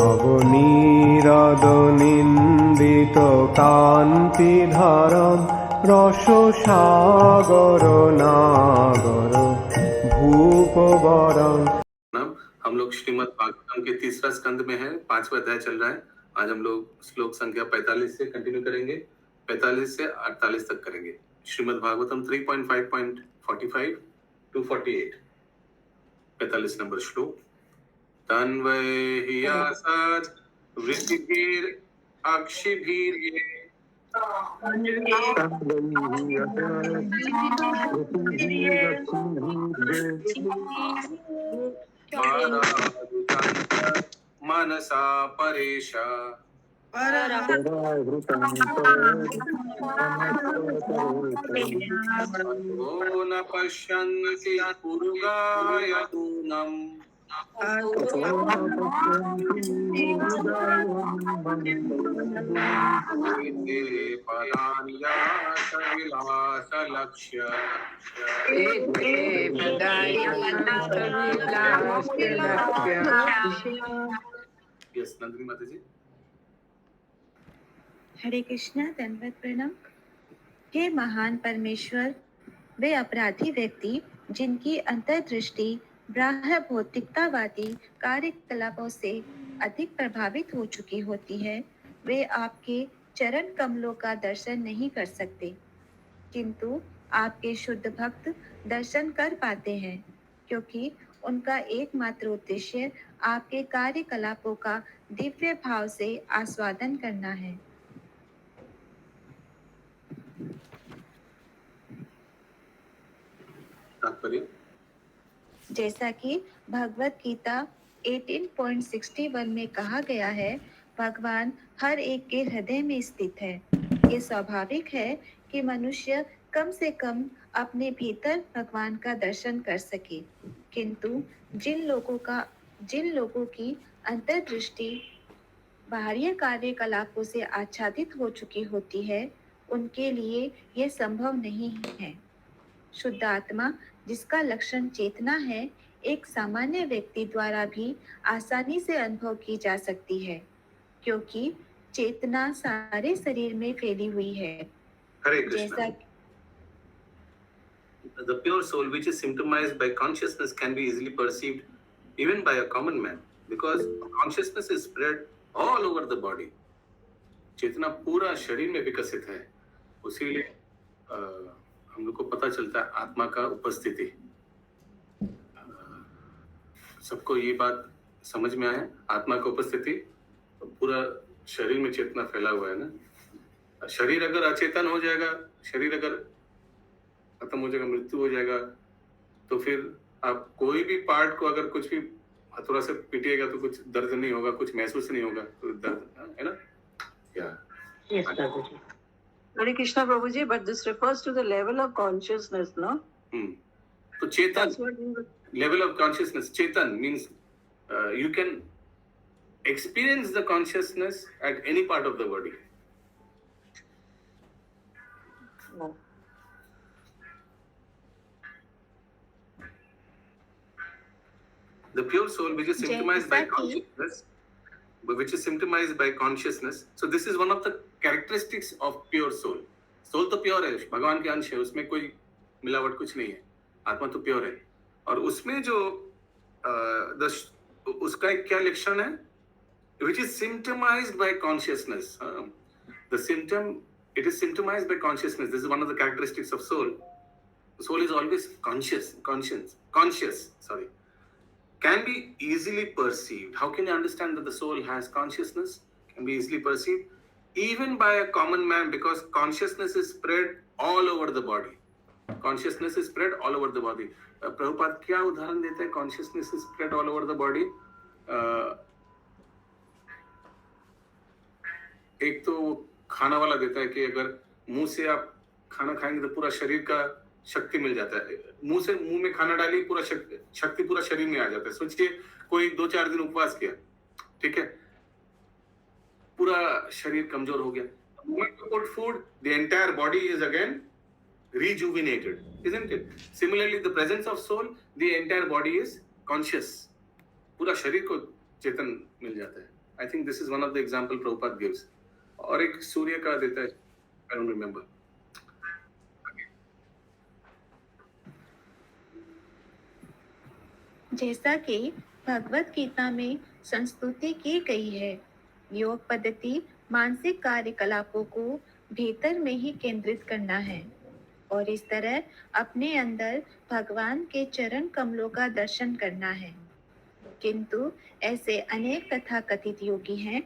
নবনীরদ নিন্দিত কান্তিধারম রস সাগর নাগর ভূপবরম। हम लोग श्रीमद् भागवतम के तीसरा स्कंद में है, 5वां अध्याय चल रहा है। आज हम लोग श्लोक संख्या 45 से कंटिन्यू करेंगे, 45 से 48 तक करेंगे। श्रीमद् भागवतम 3.5.45 टू 48, 45 नंबर श्लोक। तन्वै हियासाद वृत्तिभिर अक्षिभिर मनसा परेशा न पश्यन्ति पुरुगाय दूनम् पदान्यासविलासलक्ष्य। यस नंदिनी माता जी। हरे कृष्णा, दंडवत प्रणाम। हे महान परमेश्वर, वे अपराधी व्यक्ति जिनकी अंतर्दृष्टि बाह्य भौतिकतावादी कार्यकलापों से अधिक प्रभावित हो चुकी होती है, वे आपके चरण कमलों का दर्शन नहीं कर सकते, किंतु आपके शुद्ध भक्त दर्शन कर पाते हैं, क्योंकि उनका एकमात्र उद्देश्य आपके कार्यकलापों का दिव्य भाव से आस्वादन करना है। जैसा कि भगवत गीता 18.61 में कहा गया है, भगवान हर एक के हृदय में स्थित है। ये स्वाभाविक है कि मनुष्य कम से कम अपने भीतर भगवान का दर्शन कर सके, किंतु जिन लोगों की अंतर्दृष्टि बाहरी कार्यकलापों से आच्छादित हो चुकी होती है, उनके लिए यह संभव नहीं है। शुद्ध आत्मा, जिसका लक्षण चेतना है, एक सामान्य व्यक्ति द्वारा भी आसानी से अनुभव की जा सकती है, क्योंकि चेतना सारे शरीर में फैली हुई है। हरे Krishna. The pure soul, which is symptomized by consciousness, can be easily perceived even by a common man, because consciousness is spread all over the body. चेतना पूरा शरीर में विकसित है, उसीलिए हम लोग को पता चलता है आत्मा का उपस्थिति। सबको ये बात समझ में आया, आत्मा का उपस्थिति पूरा शरीर में चेतना फैला हुआ है ना। शरीर अगर अचेतन हो जाएगा, शरीर अगर खत्म हो जाएगा, मृत्यु हो जाएगा, तो फिर आप कोई भी पार्ट को अगर कुछ भी हथौड़ा से पीटिएगा तो कुछ दर्द नहीं होगा, कुछ महसूस नहीं होगा, तो दर्द है ना। Yes, Prabhuji. Hare Krishna, Prabhuji, but this refers to the level of consciousness, no? So Chetan, level of consciousness, Chetan means you can experience the consciousness at any part of the body. No. The pure soul, which is symptomized by consciousness, so this is one of the characteristics of pure soul. Soul तो pure है, भगवान के अंश है, उसमें कोई मिलावट कुछ नहीं है, आत्मा तो प्योर है। और उसमें जो उसका एक क्या लक्षण है, which is symptomized by consciousness. The symptom, it is symptomized by consciousness. This is one of the characteristics of soul. The soul is always conscious, can be easily perceived. How can you understand that the soul has consciousness? Can be easily perceived even by a common man, because consciousness is spread all over the body. Consciousness is spread all over the body. Prabhupada क्या उदाहरण देते हैं consciousness is spread all over the body? एक तो खाना वाला देता है कि अगर मुंह से आप खाना खाएंगे तो पूरा शरीर का शक्ति मिल जाता है। मुंह में खाना डालिए, पूरा शक्ति पूरा शरीर में आ जाता है। सोचिए कोई 2-4 दिन उपवास किया, ठीक है, पूरा शरीर कमजोर हो गया। When you put food, the entire body is again rejuvenated, isn't it? Similarly, the presence of soul, the entire body is conscious. पूरा शरीर को चेतन मिल जाता है। I think this is one of the example Prabhupada gives. और एक सूर्य का देता है, आई डोंट रिमेंबर. जैसा कि भगवत गीता में संस्तुति की गई है, योग पद्धति मानसिक कार्यकलापों को भीतर में ही केंद्रित करना है और इस तरह अपने अंदर भगवान के चरण कमलों का दर्शन करना है. किंतु ऐसे अनेक तथाकथित योगी हैं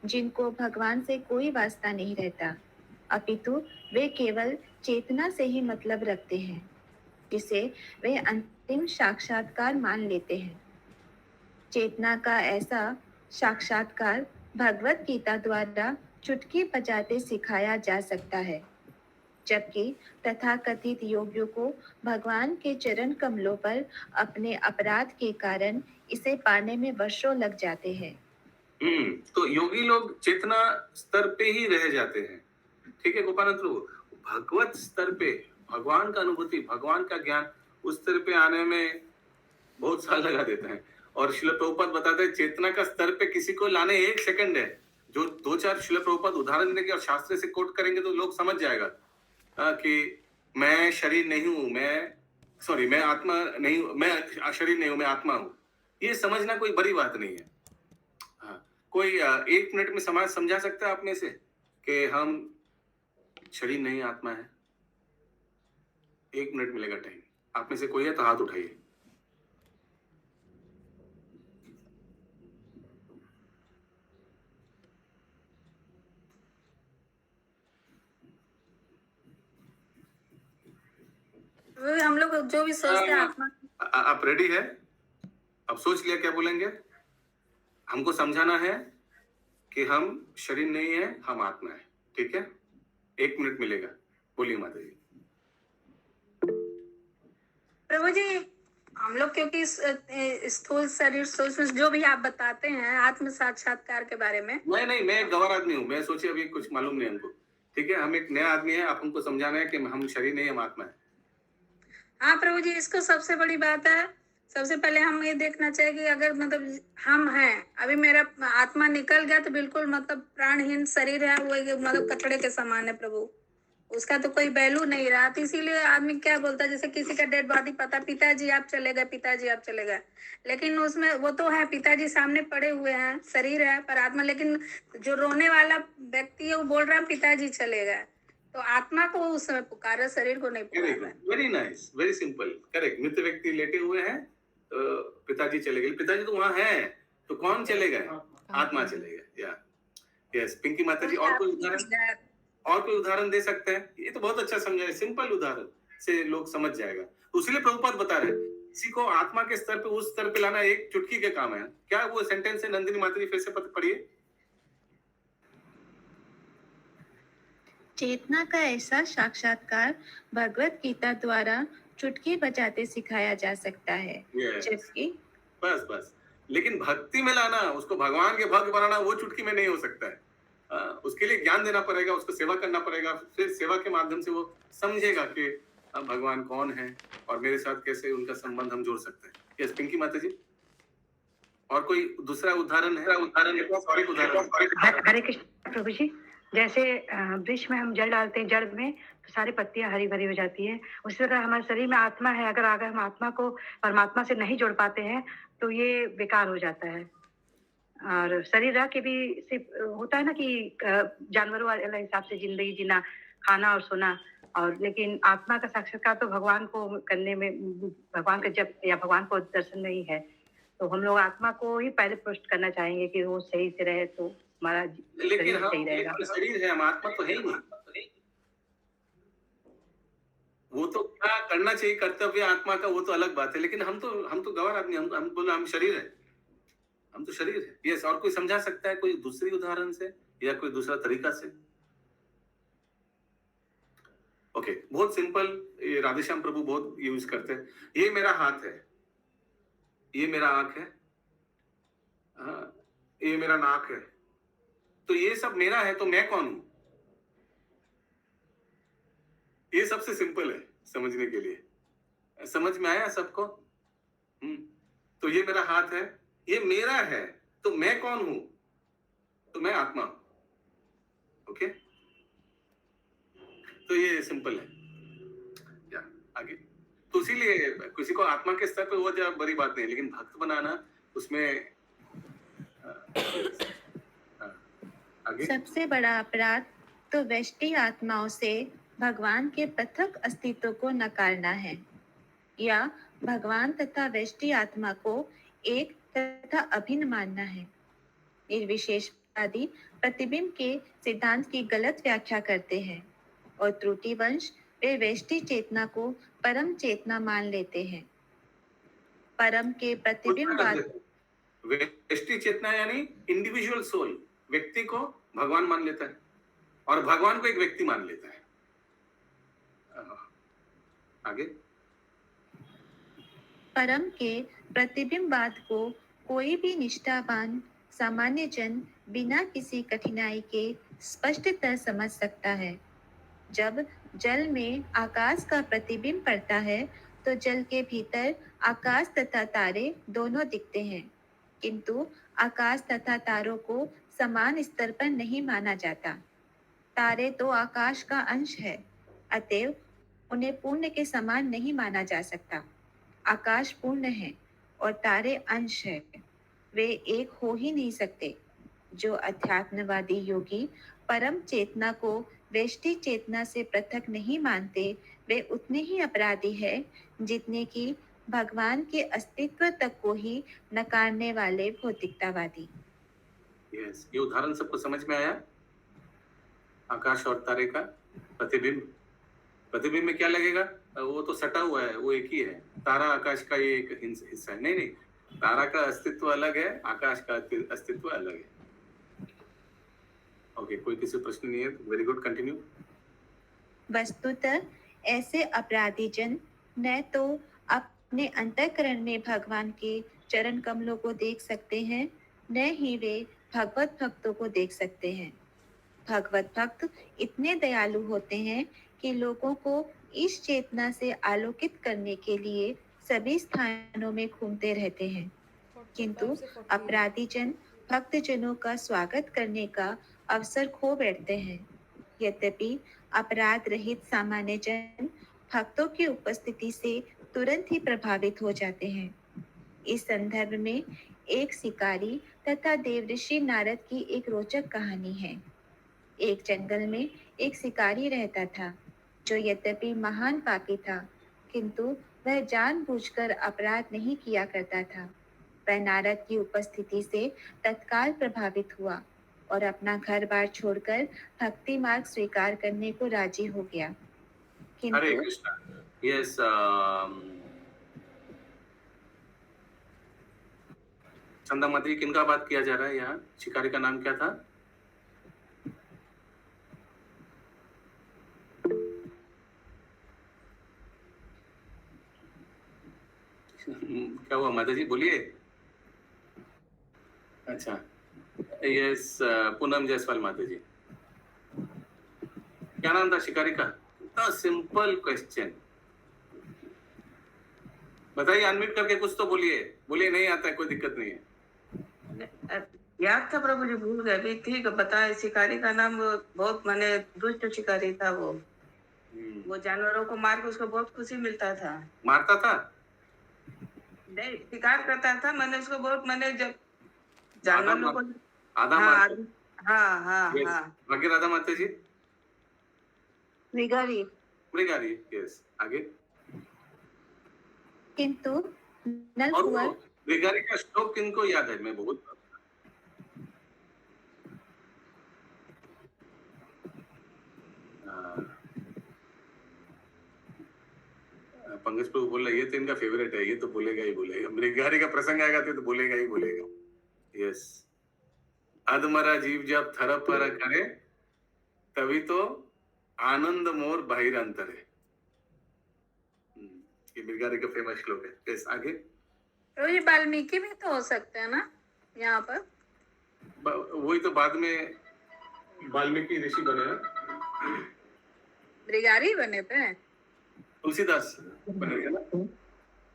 जिनको भगवान से कोई वास्ता नहीं रहता, अपितु वे केवल चेतना से ही मतलब रखते हैं, जिसे वे अंतिम साक्षात्कार मान लेते हैं. चेतना का ऐसा साक्षात्कार भगवत गीता द्वारा चुटकी बजाते सिखाया जा सकता है, जबकि तथाकथित योगियों को भगवान के चरण कमलों पर अपने अपराध के कारण इसे पाने में वर्षों लग जाते हैं. तो योगी लोग चेतना स्तर पे ही रह जाते हैं. ठीक है गोपानंद प्रभु, भगवत स्तर पे भगवान का अनुभूति, भगवान का ज्ञान, उस स्तर पे आने में बहुत साल लगा देते हैं. और शिल प्रभुपाद बताते हैं चेतना का स्तर पे किसी को लाने 1 सेकंड है. जो 2-4 शिल प्रभुपाद उदाहरण देंगे और शास्त्र से कोट करेंगे तो लोग समझ जाएगा कि मैं शरीर नहीं हूं, मैं आत्मा नहीं हूं, मैं शरीर नहीं हूं, मैं आत्मा हूं. ये समझना कोई बड़ी बात नहीं है. कोई 1 मिनट में समाज समझा सकता है आप में से कि हम शरीर नहीं आत्मा है? 1 मिनट मिलेगा टाइम. आप में से कोई है तो हाथ उठाइए. वो हम लोग जो भी सोचते हैं आत्मा. आप रेडी है? अब सोच लिया क्या बोलेंगे? हमको समझाना है कि हम शरीर नहीं है, हम आत्मा है. ठीक है, 1 मिनट मिलेगा. बोलिए माता जी. प्रभु जी, हम लोग क्योंकि स्थूल शरीर सूक्ष्म जो भी आप बताते हैं आत्म साक्षात्कार के बारे में. नहीं, मैं एक गंवार आदमी हूँ. मैं सोचे अभी कुछ मालूम नहीं हमको. ठीक है, हम एक नया आदमी है. आप हमको समझाना है कि हम शरीर नहीं, हम आत्मा है. हाँ प्रभु जी, इसको सबसे बड़ी बात है. सबसे पहले हम ये देखना चाहिए कि अगर मतलब हम हैं, अभी मेरा आत्मा निकल गया तो बिल्कुल मतलब प्राणहीन शरीर है, वो मतलब कचड़े के समान है प्रभु. उसका तो कोई वैल्यू नहीं रहा. तो इसीलिए आदमी क्या बोलता है, जैसे किसी का डेड बॉडी पता, पिताजी आप चले गए, पिताजी आप चले गए, लेकिन उसमें वो तो है, पिताजी सामने पड़े हुए हैं, शरीर है पर आत्मा. लेकिन जो रोने वाला व्यक्ति है वो बोल रहा है पिताजी चले गए. तो आत्मा को उस समय पुकारा, शरीर को नहीं पुकारा. Very nice, very simple, correct. मृत व्यक्ति लेटे हुए हैं तो पिताजी चले गए. पिताजी तो वहां है, तो कौन चले गए? आत्मा चले गए. या यस पिंकी माता जी, और कोई उदाहरण दे सकते हैं? ये तो बहुत अच्छा समझा है. सिंपल उदाहरण से लोग समझ जाएगा. तो इसलिए प्रभुपाद बता रहे हैं किसी को आत्मा के स्तर पे उस स्तर पे लाना एक चुटकी के काम है. क्या वो सेंटेंस है नंदिनी माता जी? फिर से पढ़िए. चेतना का ऐसा साक्षात्कार भगवत गीता द्वारा चुटकी बजाते सिखाया जा सकता है. Yes. जबकि बस लेकिन भक्ति में लाना, उसको भगवान के भक्त बनाना, वो चुटकी में नहीं हो सकता है. उसके लिए ज्ञान देना पड़ेगा, उसको सेवा करना पड़ेगा. फिर सेवा के माध्यम से वो समझेगा कि भगवान कौन है और मेरे साथ कैसे उनका संबंध हम जोड़ सकते हैं. यस पिंकी माता जी, और कोई दूसरा उदाहरण है? हरे कृष्ण प्रभु जी. जैसे वृक्ष में हम जल डालते हैं, जड़ में तो सारी पत्तियां हरी भरी हो जाती हैं. उसी तरह हमारे शरीर में आत्मा है, अगर हम आत्मा को परमात्मा से नहीं जोड़ पाते हैं तो ये बेकार हो जाता है. और शरीर रह के भी सिर्फ होता है ना कि जानवरों वाले हिसाब से जिंदगी जीना, खाना और सोना, और लेकिन आत्मा का साक्षात्कार तो भगवान को करने में, भगवान का जप या भगवान को दर्शन में ही है. तो हम लोग आत्मा को ही पहले पुष्ट करना चाहेंगे कि वो सही से रहे तो हमारा लेकिन हम शरीर है, हम आत्मा तो है ही नहीं. वो तो क्या करना चाहिए कर्तव्य आत्मा का, वो तो अलग बात है. लेकिन हम तो गवार आदमी, हम बोले हम शरीर है, हम तो शरीर है. यस, और कोई समझा सकता है कोई दूसरी उदाहरण से या कोई दूसरा तरीका से? ओके, बहुत सिंपल. ये राधेश्याम प्रभु बहुत यूज करते हैं. ये मेरा हाथ है, ये मेरा आंख है, ये मेरा नाक है, तो ये सब मेरा है, तो मैं कौन हूं? ये सबसे सिंपल है समझने के लिए. समझ में आया सबको? तो ये मेरा हाथ है, ये मेरा है, तो मैं कौन हूं? तो मैं आत्मा हूं. ओके, तो ये सिंपल है. या आगे. तो इसीलिए किसी को आत्मा के स्तर पे वो जब बड़ी बात नहीं है, लेकिन भक्त बनाना उसमें आगे. सबसे बड़ा अपराध तो व्यष्टि आत्माओं से भगवान के पृथक अस्तित्व को नकारना है, या भगवान तथा व्यष्टि आत्मा को एक तथा अभिन्न मानना है. निर्विशेषवादी प्रतिबिंब के सिद्धांत की गलत व्याख्या करते हैं और त्रुटिवंश वे व्यष्टि चेतना को परम चेतना मान लेते हैं. परम के प्रतिबिंबवाद व्यष्टि चेतना यानी इंडिविजुअल सोल व्यक्ति को भगवान मान लेता है और भगवान को एक व्यक्ति मान लेता है. आगे. परम के प्रतिबिंबवाद को कोई भी निष्ठावान सामान्य जन बिना किसी कठिनाई के स्पष्टतः समझ सकता है. जब जल में आकाश का प्रतिबिंब पड़ता है तो जल के भीतर आकाश तथा तारे दोनों दिखते हैं, किंतु आकाश तथा तारों को समान स्तर पर नहीं माना जाता. तारे तो आकाश का अंश है, अतएव उन्हें पूर्ण के समान नहीं माना जा सकता. आकाश पूर्ण है और तारे अंश है, वे एक हो ही नहीं सकते. जो अध्यात्मवादी योगी परम चेतना को व्यष्टि चेतना से पृथक नहीं मानते, वे उतने ही अपराधी हैं जितने कि भगवान के अस्तित्व तक को ही नकारने वाले भौतिकतावादी. यस, ये उदाहरण सबको समझ में आया. आकाश और तारे का प्रतिबिंब. प्रतिबिंब में क्या लगेगा? वो तो सटा हुआ है, वो एक ही है. तारा आकाश का ये एक हिस्सा है. नहीं, तारा का अस्तित्व अलग है, आकाश का अस्तित्व अलग है. ओके, कोई किसी प्रश्न नहीं है? Very good, continue. वस्तुतः ऐसे अपराधी जन न तो अपने अंतःकरण में भगवान के चरण कमलों को देख सकते हैं, न ही वे भगवत भक्तों को देख सकते हैं. भगवत भक्त इतने दयालु होते हैं कि लोगों को इस चेतना से आलोकित करने के लिए सभी स्थानों में घूमते रहते हैं, किंतु अपराधी जन भक्तजनों का स्वागत करने का अवसर खो बैठते हैं. यद्यपि अपराध रहित सामान्य जन भक्तों की उपस्थिति से तुरंत ही प्रभावित हो जाते हैं. इस संदर्भ में एक शिकारी तथा देवऋषि नारद की एक रोचक कहानी है. एक जंगल में एक शिकारी रहता था जो यद्यपि महान पापी था, किंतु वह जानबूझकर अपराध नहीं किया करता था. वह नारद की उपस्थिति से तत्काल प्रभावित हुआ और अपना घर बार छोड़कर भक्ति मार्ग स्वीकार करने को राजी हो गया. हरे किंतु कृष्णा. यस, चंदा माता, किनका बात किया जा रहा है यहाँ? शिकारी का नाम क्या था? क्या हुआ माता जी, बोलिए. अच्छा, यस, पूनम जायसवाल माता जी. क्या नाम था शिकारी का? इतना सिंपल क्वेश्चन. बताइए, अनम्यूट करके कुछ तो बोलिए. बोलिए, नहीं आता है, कोई दिक्कत नहीं है. याद था प्रभु जी, भूल गए. भी ठीक है, पता है. शिकारी का नाम वो बहुत माने दुष्ट शिकारी था. वो जानवरों को मार के उसको बहुत खुशी मिलता था. मारता था? नहीं, शिकार करता था. मैंने उसको बहुत, मैंने जब जानवरों को आधा हाँ मारता. हाँ हाँ Yes. हाँ बाकी राधा माता जी? मृगारी. मृगारी. यस, आगे. किंतु नल और कुंवर वो मृगारी का श्लोक किनको याद है? मैं बहुत पंकज प्रभु बोल रहा है, ये तो इनका फेवरेट है, ये तो बोलेगा ही बोलेगा. मृगारी का प्रसंग आएगा तो बोलेगा ही बोलेगा. यस. अधमरा जीव जब थर पर करे तभी तो आनंद मोर बाहिर अंतर है. ये मृगारी का फेमस श्लोक है. यस, आगे. तो ये वाल्मीकि भी तो हो सकते हैं ना यहाँ पर? वही तो बाद में वाल्मीकि ऋषि बने ना. ब्रिगारी बने थे. तुलसीदास बने ना.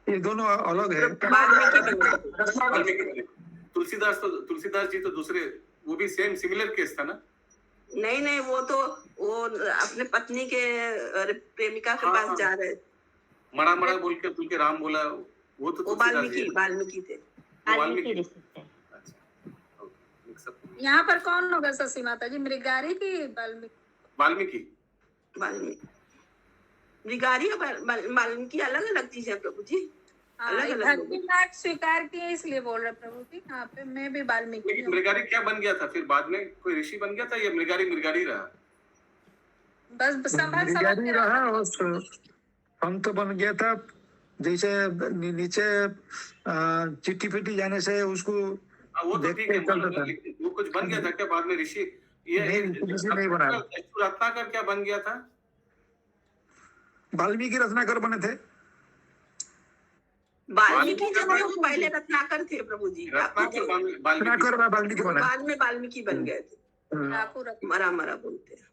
ये दोनों अलग है. वाल्मीकि बने. तुलसीदास जी तो दूसरे वो भी सेम सिमिलर केस था ना? नहीं नहीं, वो अपने पत्नी के प्रेमिका के हाँ, पास हाँ। जा रहे थे। मड़ा मड़ा बोल के राम बोला, वो तो वो तुलसीदास जी है। वाल्मीकि थे। वो वाल्मीकि। ऋषि थे। अच्छा, ओके, मिक्स अप। यहाँ पर कौन होगा शशि माता जी, मृगारी की वाल्मीकि? वाल्मीकि। वाल्मीकि मृगारी और वाल्मीकि अलग अलग चीज है प्रभु जी। हाँ, अलग ये अलग भक्ति मार्ग स्वीकार किए इसलिए बोल रहे प्रभु जी। यहाँ पे मैं भी वाल्मीकि लेकिन हूँ। मृगारी क्या बन गया था फिर बाद में? कोई ऋषि बन गया था या मृगारी रहा? बस संभल समझ मृगारी के रहा रहा। और संत बन गया था। जैसे नीचे चिट्ठी फिट्टी जाने से उसको वो तो ठीक है, चलता था। लेकिन वो कुछ बन गया था क्या बाद में ऋषि? ये नहीं, ऋषि नहीं बना। रत्नाकर क्या बन गया था? वाल्मीकि रत्नाकर बने थे। वाल्मीकि जो थे वो पहले रत्नाकर थे प्रभु जी। रत्नाकर रत्नाकर वाल्मीकि बना। बाद में वाल्मीकि बन गए थे। ठाकुर मरा मरा बोलते हैं।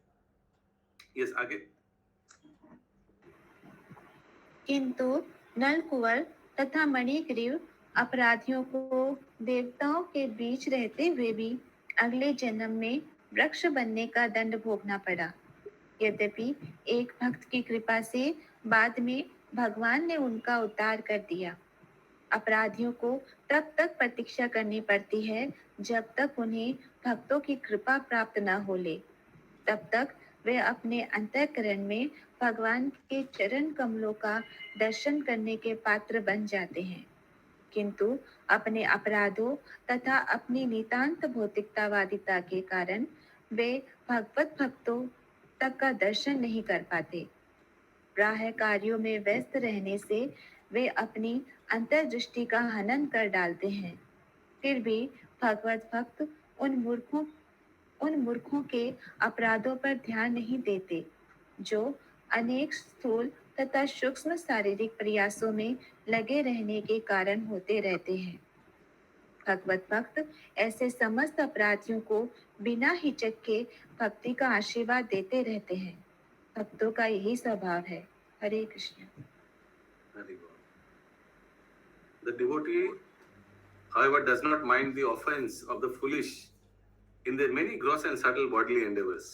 यस, आगे। किंतु नलकुवर तथा मणिग्रीव अपराधियों को देवताओं के बीच रहते हुए भी अगले जन्म में वृक्ष बनने का दंड भोगना पड़ा। यद्यपि एक भक्त की कृपा से बाद में भगवान ने उनका उद्धार कर दिया। अपराधियों को तब तक प्रतीक्षा करनी पड़ती है जब तक उन्हें भक्तों की कृपा प्राप्त न हो ले। तब तक वे अपने अंतःकरण में भगवान के चरण कमलों का दर्शन करने के पात्र बन जाते हैं, किंतु अपने अपराधों तथा अपनी नितांत भौतिकतावादिता के कारण वे भगवत भक्तों तक का दर्शन नहीं कर पाते। प्रायः कार्यों में व्यस्त रहने से वे अपनी अंतर्दृष्टि का हनन कर डालते हैं। फिर भी भगवत भक्त उन मूर्खों के अपराधों पर ध्यान नहीं देते जो अनेक स्थूल तथा सूक्ष्म शारीरिक प्रयासों में लगे रहने के कारण होते रहते हैं। भगवत भक्त ऐसे समस्त अपराधियों को बिना हिचक के भक्ति का आशीर्वाद देते रहते हैं। भक्तों का यही स्वभाव है। हरे Krishna. The devotee, however, does not mind the offense of the foolish in their many gross and subtle bodily endeavors.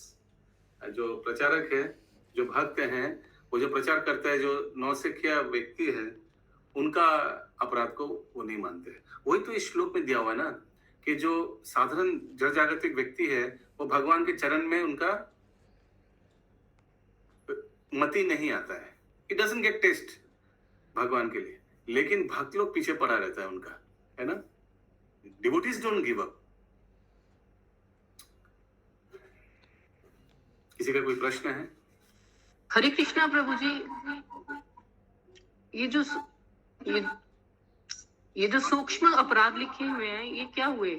जो प्रचारक है, जो भक्त हैं, वो जो प्रचार करता है, जो नौसिखिया व्यक्ति है, उनका अपराध को वो नहीं मानते। वही तो इस श्लोक में दिया हुआ है ना, कि जो साधारण जड़ जागतिक व्यक्ति है, वो भगवान के चरण में उनका मति नहीं आता है। It doesn't get taste भगवान के लिए, लेकिन भक्त लोग पीछे पड़ा रहता है उनका, है ना? Devotees don't give up. किसी का कोई प्रश्न है? हरे कृष्णा प्रभु जी। ये जो सूक्ष्म अपराध लिखे हुए हैं, ये क्या हुए?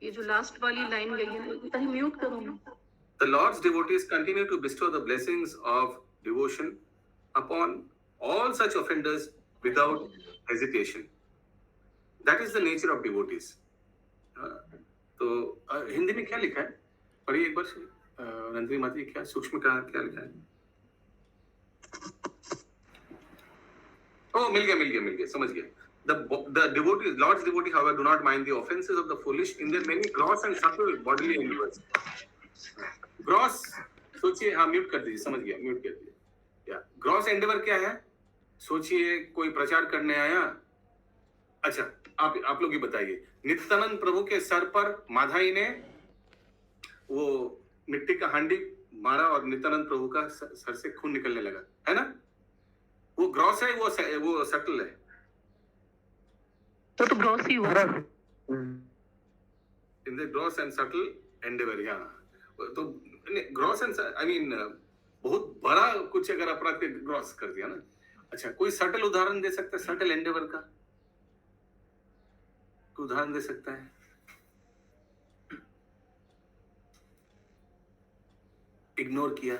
ये जो लास्ट वाली लाइन गई है, कहीं म्यूट करो। The Lord's devotees continue to bestow the blessings of devotion upon all such offenders without hesitation. That is the nature of devotees. तो हिंदी में क्या लिखा है? पढ़िए एक बार से, नंदिनी माता, क्या सूक्ष्म का क्या लिखा है? Oh, मिल गया, समझ गया। The devotees, Lord's devotees, however, do not mind the offenses of the foolish in their many gross and subtle bodily endeavors. Gross सोचिए, हाँ म्यूट कर दीजिए, समझ गया, म्यूट कर दिया। ग्रॉस एंडेवर क्या है? सोचिए कोई प्रचार करने आया। अच्छा, आप लोग ही बताइए। नित्यानंद प्रभु के सर पर माधाई ने वो मिट्टी का हांडी मारा और नित्यानंद प्रभु का सर से खून निकलने लगा, है ना? वो ग्रॉस है, वो सटल है। तो ग्रॉस ही हुआ। In the gross and subtle Endeavour, यहाँ तो ग्रॉस एंड आई मीन बहुत बड़ा कुछ अगर अपराध के ग्रॉस कर दिया ना। अच्छा, कोई सटल उदाहरण दे सकता है? सटल एंडेवर का कोई उदाहरण दे सकता है? इग्नोर किया,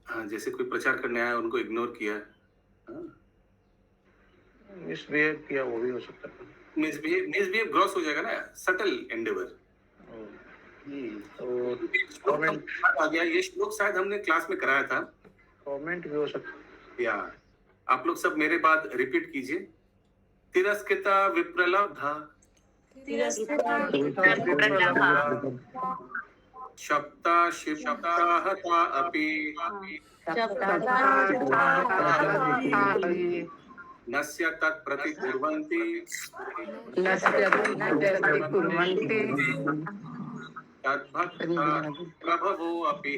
हाँ, जैसे कोई प्रचार करने आया, उनको इग्नोर किया, मिसबिहेव किया, वो भी हो सकता है। मिसबिहेव ग्रॉस हो जाएगा ना, सटल एंडेवर। तो कमेंट आ गया। ये श्लोक शायद हमने क्लास में कराया था। कमेंट भी हो सकता है। या आप लोग सब मेरे बाद रिपीट कीजिए। तिरस्कृता विप्रलब्धा शप्ता शिप्ता हता अपि नस्य तत् प्रतिकुर्वन्ति तद्भक्ता प्रभवो अपि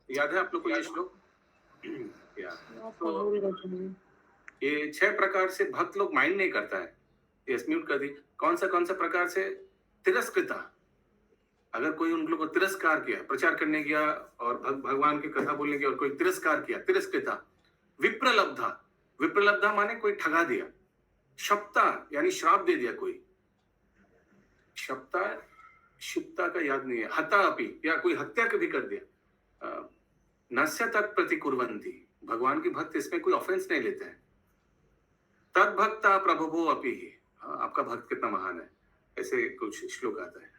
याद है आप लोग को ये श्लोक? तो ये 6 प्रकार से भक्त लोग माइंड नहीं करता है। यस, म्यूट कर दी। कौन सा प्रकार से? तिरस्कृता। अगर कोई उन लोगों को तिरस्कार किया, प्रचार करने गया और भगवान की कथा बोलने गया और कोई तिरस्कार किया, तिरस्कृता। विप्रलब्धा। विप्रलब्धा माने कोई ठगा दिया। शप्ता यानी श्राप दे दिया कोई। शप्ता शिप्ता का याद नहीं है। हता अपि या कोई हत्या कभी कर दिया। नस्य तत् प्रतिकुर्वन्ति, भगवान के भक्त इसमें कोई ऑफेंस नहीं लेते हैं। तद्भक्ता प्रभवो अपि, आपका भक्त कितना महान है, ऐसे कुछ श्लोक आता है।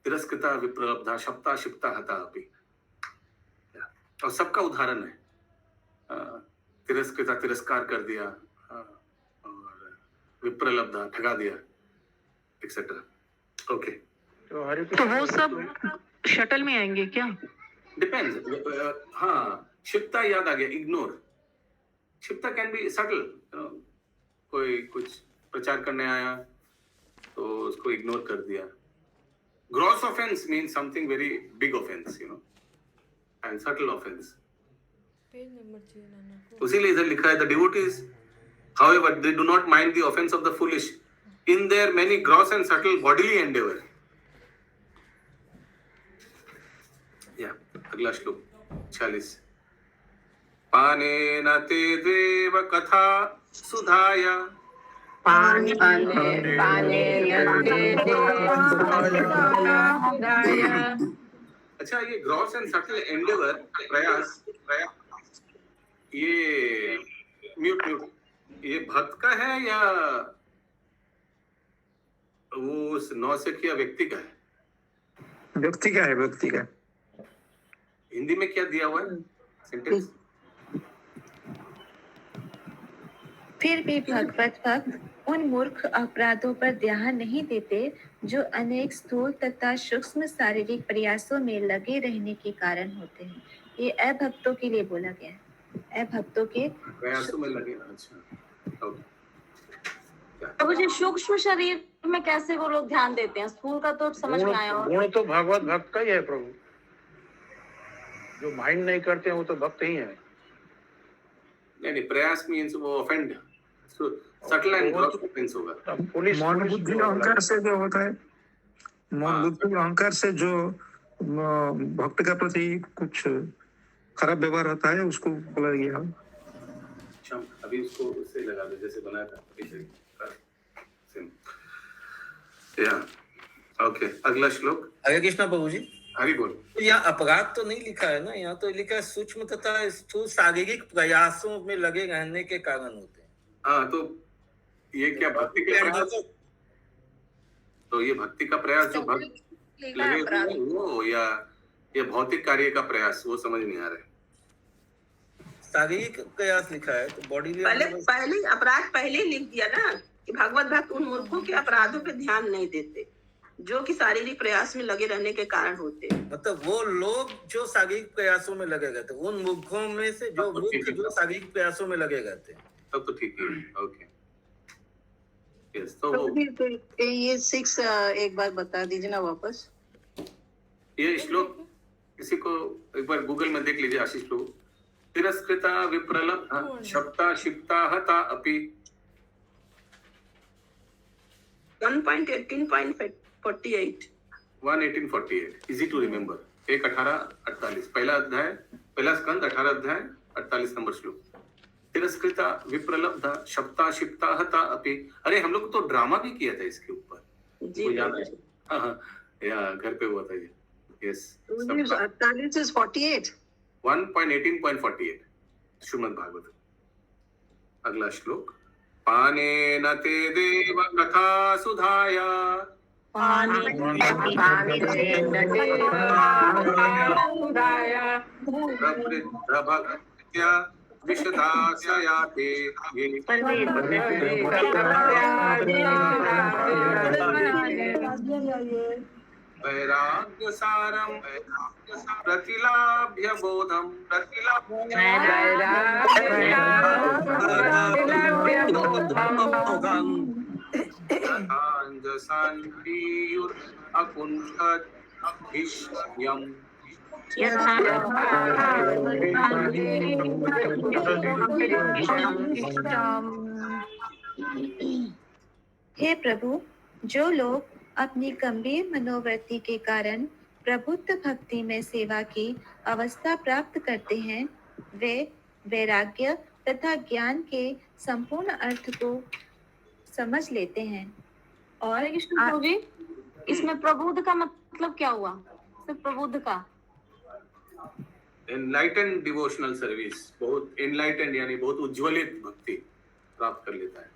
तिरस्कृता विप्रलब्धा शप्ता शिप्ता हता अपि, और सबका उदाहरण है। तिरस्कृता तिरस्कार कर दिया, और विप्रलब्धा ठगा दिया, एक्सेट्रा। ओके, तो वो सब शटल में आएंगे क्या? डिपेंड्स। हाँ, शिप्ता याद आ गया, इग्नोर। शिप्ता कैन बी सटल। कोई कुछ प्रचार करने आया तो उसको इग्नोर कर दिया। Gross offence means something very big offence, and subtle offence. उसीलिए इधर लिखा है, the devotees however they do not mind the offense of the foolish in their many gross and subtle bodily endeavor. अगला श्लोक 46। पानेन ते देव कथा सुधाया अच्छा, ये ग्रॉस एंड सटल एंडेवर, प्रयास, ये म्यूट, ये भक्त का है या वो उस नौसिखिया व्यक्ति का है? व्यक्ति का है, व्यक्ति का। हिंदी में क्या दिया हुआ है सेंटेंस? फिर भी भगवत भक्त उन मूर्ख अपराधों पर ध्यान नहीं देते जो अनेक स्थूल तथा सूक्ष्म शारीरिक प्रयासों में लगे रहने के कारण होते हैं। ये अभक्तों के लिए बोला गया है, अभक्तों के प्रयासों में लगे। अच्छा, प्रभु जी, सूक्ष्म शरीर में कैसे वो लोग ध्यान देते हैं? स्थूल का तो समझ में आया। गुण तो भागवत भक्त का ही है प्रभु। जो माइंड नहीं करते हैं वो तो भक्त ही है। नहीं, प्रयास मीन्स वो offend, subtle and gross offence होगा। पुलिस मन बुद्धि अहंकार से जो होता है, मन बुद्धि अहंकार से जो भक्त का प्रति कुछ खराब व्यवहार होता है, उसको बोला गया। अभी उसको उससे लगा दे जैसे बनाया था। ओके, अगला श्लोक। हरे कृष्णा प्रभु जी। हरि बोल। तो यहाँ अपराध तो नहीं लिखा है ना, यहाँ तो लिखा है सूक्ष्म तथा स्थूल शारीरिक प्रयासों में लगे रहने के कारण होते हैं। हाँ, तो ये क्या भक्ति का प्रयास? तो ये भक्ति का प्रयास जो भक्त लगे वो, या ये भौतिक कार्य का प्रयास, वो समझ नहीं आ रहा है। शारीरिक प्रयास लिखा है तो बॉडी पहले अपराध पहले लिख दिया ना कि भगवत भक्त उन मूर्खों के अपराधों पे ध्यान नहीं देते जो कि शारीरिक प्रयास में लगे रहने के कारण होते हैं। मतलब वो लोग जो शारीरिक प्रयासों में लगे रहते हैं, उन मूर्खों में से जो मूर्ख जो शारीरिक प्रयासों में लगे रहते हैं, तब तो ठीक है। Okay, yes. तो ये 6 एक बार बता दीजिए ना वापस। ये श्लोक किसी को एक बार गूगल में देख लीजिए, आशीष लोग। तिरस्कृता विप्रलब्धा शप्ता शिप्ता हता अपि। 1.18.48 11848 इजी टू रिमेम्बर। 1:18:48 पहला अध्याय, पहला स्कंद 18 अध्याय 48 नंबर श्लोक। तिरस्कृता विप्रलब्धा शप्ता शिप्ता हता अपि। अरे हम लोग तो ड्रामा भी किया था इसके ऊपर, जी याद है? हाँ, या घर पे हुआ था ये। Yes, 48 is 48 1.18.48 Shrimad Bhagavat. अगला श्लोक। पानेन ते देव कथा सुधाया प्रवृद्ध भक्त्या विशदास्याते ये वैराग्य सारम प्रतिलाभ्य बोधम शांतियुर अकुंठित इष्यम हे प्रभु, जो लोग अपनी गंभीर मनोवृत्ति के कारण प्रबुद्ध भक्ति में सेवा की अवस्था प्राप्त करते हैं, वे वैराग्य तथा ज्ञान के संपूर्ण अर्थ को समझ लेते हैं। और कृष्ण प्रभु जी, इसमें प्रबुद्ध का मतलब क्या हुआ? सिर्फ प्रबुद्ध का एनलाइटेंड डिवोशनल सर्विस, बहुत एनलाइटेंड यानी बहुत उज्ज्वलित भक्ति प्राप्त कर लेता है।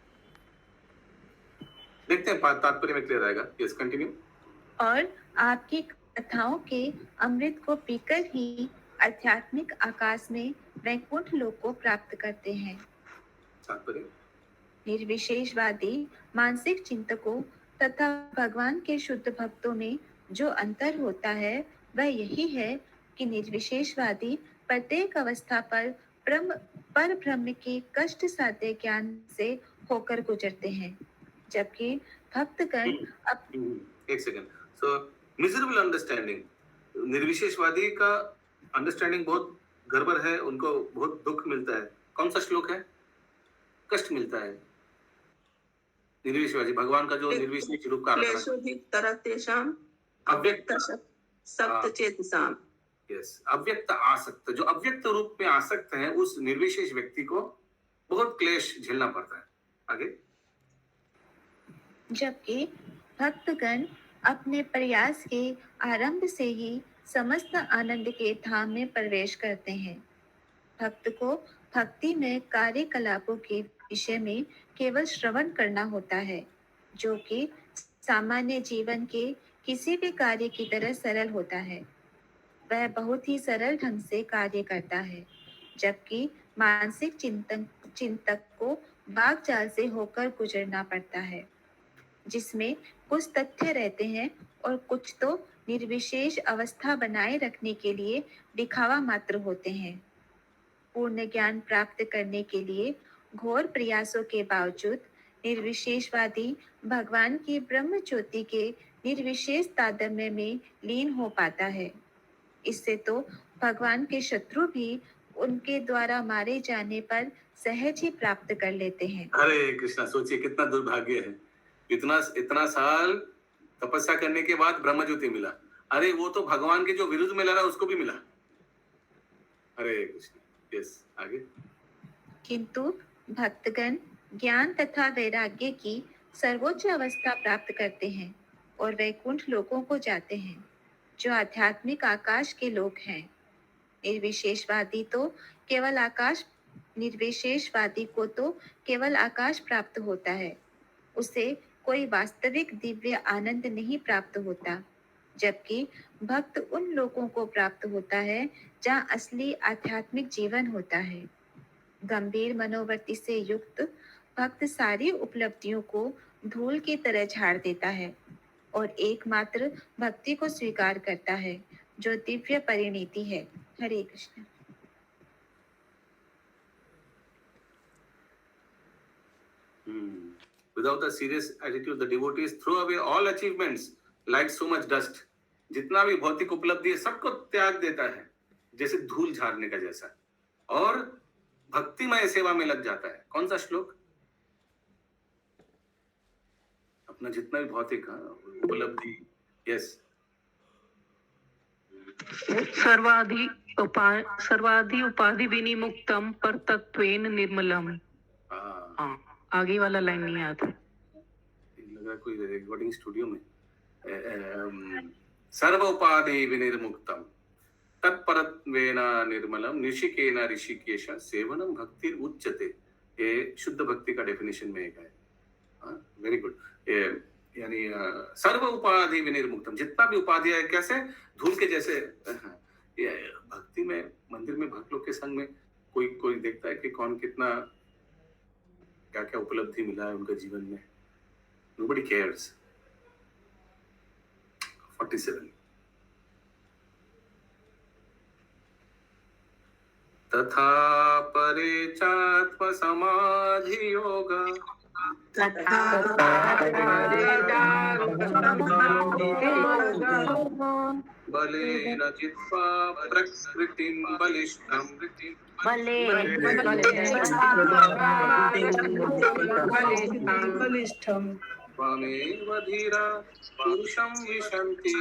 देखते हैं तात्पर्य में क्लियर आएगा। Yes, continue. और आपकी कथाओं के अमृत को पीकर ही आध्यात्मिक आकाश में वैकुंठ लोक को प्राप्त करते हैं। तात्पर्य निर्विशेषवादी मानसिक चिंतकों तथा भगवान के शुद्ध भक्तों में जो अंतर होता है वह यही है कि निर्विशेषवादी प्रत्येक अवस्था पर ब्रह्म के कष्ट साध्य ज्ञान से होकर गुजरते हैं, जबकि भक्तगण एक सेकंड। सो मिजरेबल अंडरस्टैंडिंग, निर्विशेषवादी का अंडरस्टैंडिंग बहुत गड़बड़ है, उनको बहुत दुख मिलता है। कौन सा श्लोक है? कष्ट मिलता है। निर्विशेषवादी भगवान का जो निर्विशेष रूप का अव्यक्त सप्तचेतसाम, यस, अव्यक्त आसक्त, जो अव्यक्त रूप में आसक्त है, उस निर्विशेष व्यक्ति को बहुत क्लेश झेलना पड़ता है। आगे, जबकि भक्तगण अपने प्रयास के आरंभ से ही समस्त आनंद के धाम में प्रवेश करते हैं। भक्त को भक्ति में कार्यकलापों के विषय में केवल श्रवण करना होता है, जो कि सामान्य जीवन के किसी भी कार्य की तरह सरल होता है। वह बहुत ही सरल ढंग से कार्य करता है, जबकि मानसिक चिंतक को बाग जाल से होकर गुजरना पड़ता है, जिसमें कुछ तथ्य रहते हैं और कुछ तो निर्विशेष अवस्था बनाए रखने के लिए दिखावा मात्र होते हैं। पूर्ण ज्ञान प्राप्त करने के लिए घोर प्रयासों के बावजूद निर्विशेषवादी भगवान की ब्रह्म ज्योति के निर्विशेष तादात्म्य में लीन हो पाता है। इससे तो भगवान के शत्रु भी उनके द्वारा मारे जाने पर सहज ही प्राप्त कर लेते हैं। हरे कृष्णा, सोचिए कितना दुर्भाग्य है। इतना साल तपस्या करने के बाद ब्रह्म ज्योति मिला। अरे वो तो भगवान के जो विरुद्ध में लड़ा उसको भी मिला। हरे कृष्ण। यस, आगे। किंतु भक्तगण ज्ञान तथा वैराग्य की सर्वोच्च अवस्था प्राप्त करते हैं और वैकुंठ लोकों को जाते हैं, जो आध्यात्मिक आकाश के लोक हैं। निर्विशेषवादी को तो केवल आकाश प्राप्त होता है, उसे कोई वास्तविक दिव्य आनंद नहीं प्राप्त होता, जबकि भक्त उन लोगों को प्राप्त होता है जहाँ असली आध्यात्मिक जीवन होता है। गंभीर मनोवृत्ति से युक्त भक्त सारी उपलब्धियों को धूल की तरह झाड़ देता है और एकमात्र भक्ति को स्वीकार करता है, जो दिव्य परिणति है। हरे Krishna. Without a serious attitude, the devotees throw away all achievements like so much dust. जितना भी भौतिक उपलब्धि है सबको त्याग देता है, जैसे धूल झाड़ने का जैसा, और भक्तिमय सेवा में लग जाता है। कौन सा श्लोक? अपना जितना भी भौतिक उपलब्धि। यस, सर्वाधि उपाधि विनिमुक्तम पर तत्वेन निर्मलम। हाँ, आगे वाला लाइन नहीं आता। लग रहा कोई रिकॉर्डिंग स्टूडियो में। सर्व उपाधि विनिर्मुक्तम तत्परत्वेन निर्मलम निशिकेन ऋषिकेश सेवनम भक्ति उच्यते। ये शुद्ध भक्ति का डेफिनेशन में एक है। Very good. यानी सर्व उपाधि विनिर्मुक्तम, जितना भी उपाधि है कैसे धूल के जैसे। भक्ति में, मंदिर में भक्त लोग के संग में कोई कोई देखता है कि कौन कितना क्या क्या उपलब्धि मिला है उनका जीवन में? Nobody cares. 47 तथा परे चात्म समाधि योगा बलेन जित्वा प्रकृतिं बलिष्ठम् त्वमेव धीरा पुरुषं विशन्ति